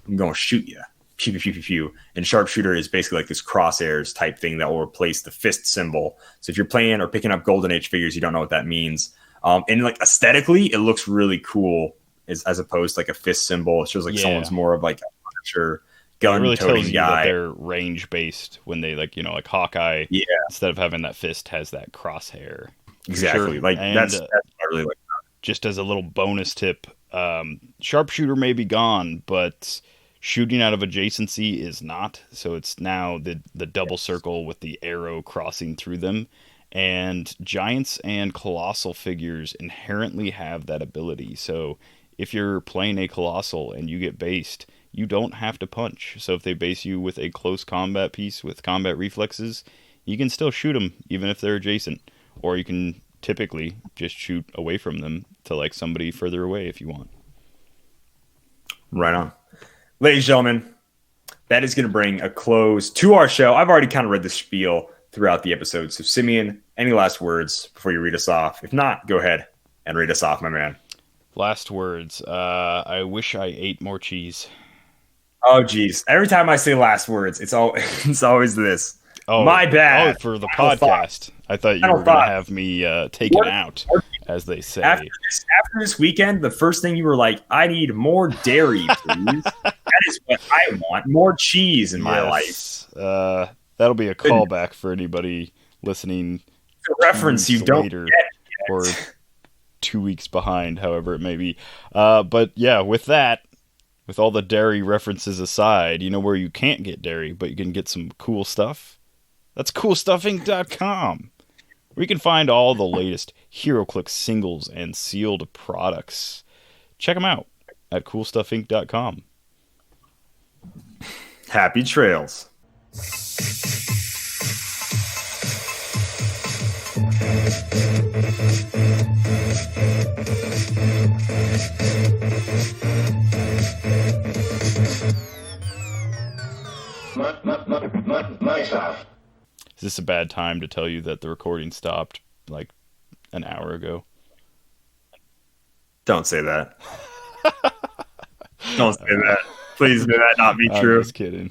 S1: I'm going to shoot you. Pew, pew, pew, pew, pew. And sharpshooter is basically like this crosshairs type thing that will replace the fist symbol. So if you're playing or picking up Golden Age figures, you don't know what that means. And like aesthetically, it looks really cool as opposed to like a fist symbol. It shows like someone's more of like a Punisher gun
S3: really
S1: toting
S3: tells you
S1: guy.
S3: that they're range based when they like Hawkeye. Yeah. Instead of having that fist, has that crosshair.
S1: Exactly.
S3: Sure.
S1: Like
S3: and,
S1: that's what I really like.
S3: Just as a little bonus tip, sharpshooter may be gone, but shooting out of adjacency is not. So it's now the double circle with the arrow crossing through them. And giants and colossal figures inherently have that ability. So if you're playing a colossal and you get based, you don't have to punch. So if they base you with a close combat piece with combat reflexes, you can still shoot them even if they're adjacent. Or you can typically just shoot away from them to like somebody further away if you want.
S1: Right on. Ladies and gentlemen, that is going to bring a close to our show. I've already kind of read the spiel throughout the episode. So Simeon, any last words before you read us off? If not, go ahead and read us off, my man.
S3: Last words. I wish I ate more cheese.
S1: Oh, geez. Every time I say last words, it's always this.
S3: Oh,
S1: my bad.
S3: Oh, for the podcast. I thought you were going to have me taken out, as they say.
S1: After this weekend, the first thing you were like, I need more dairy, please. That is what I want. More cheese in my life.
S3: That'll be a callback for anybody listening.
S1: The reference you don't get yet.
S3: Or 2 weeks behind, however it may be. But yeah, with that, with all the dairy references aside, you know where you can't get dairy, but you can get some cool stuff? That's CoolStuffInc.com, where you can find all the latest Heroclix singles and sealed products. Check them out at CoolStuffInc.com.
S1: Happy trails.
S3: My stuff. Is this a bad time to tell you that the recording stopped like an hour ago?
S1: Don't say that. Don't say that. Please may that not be true.
S3: I'm just kidding.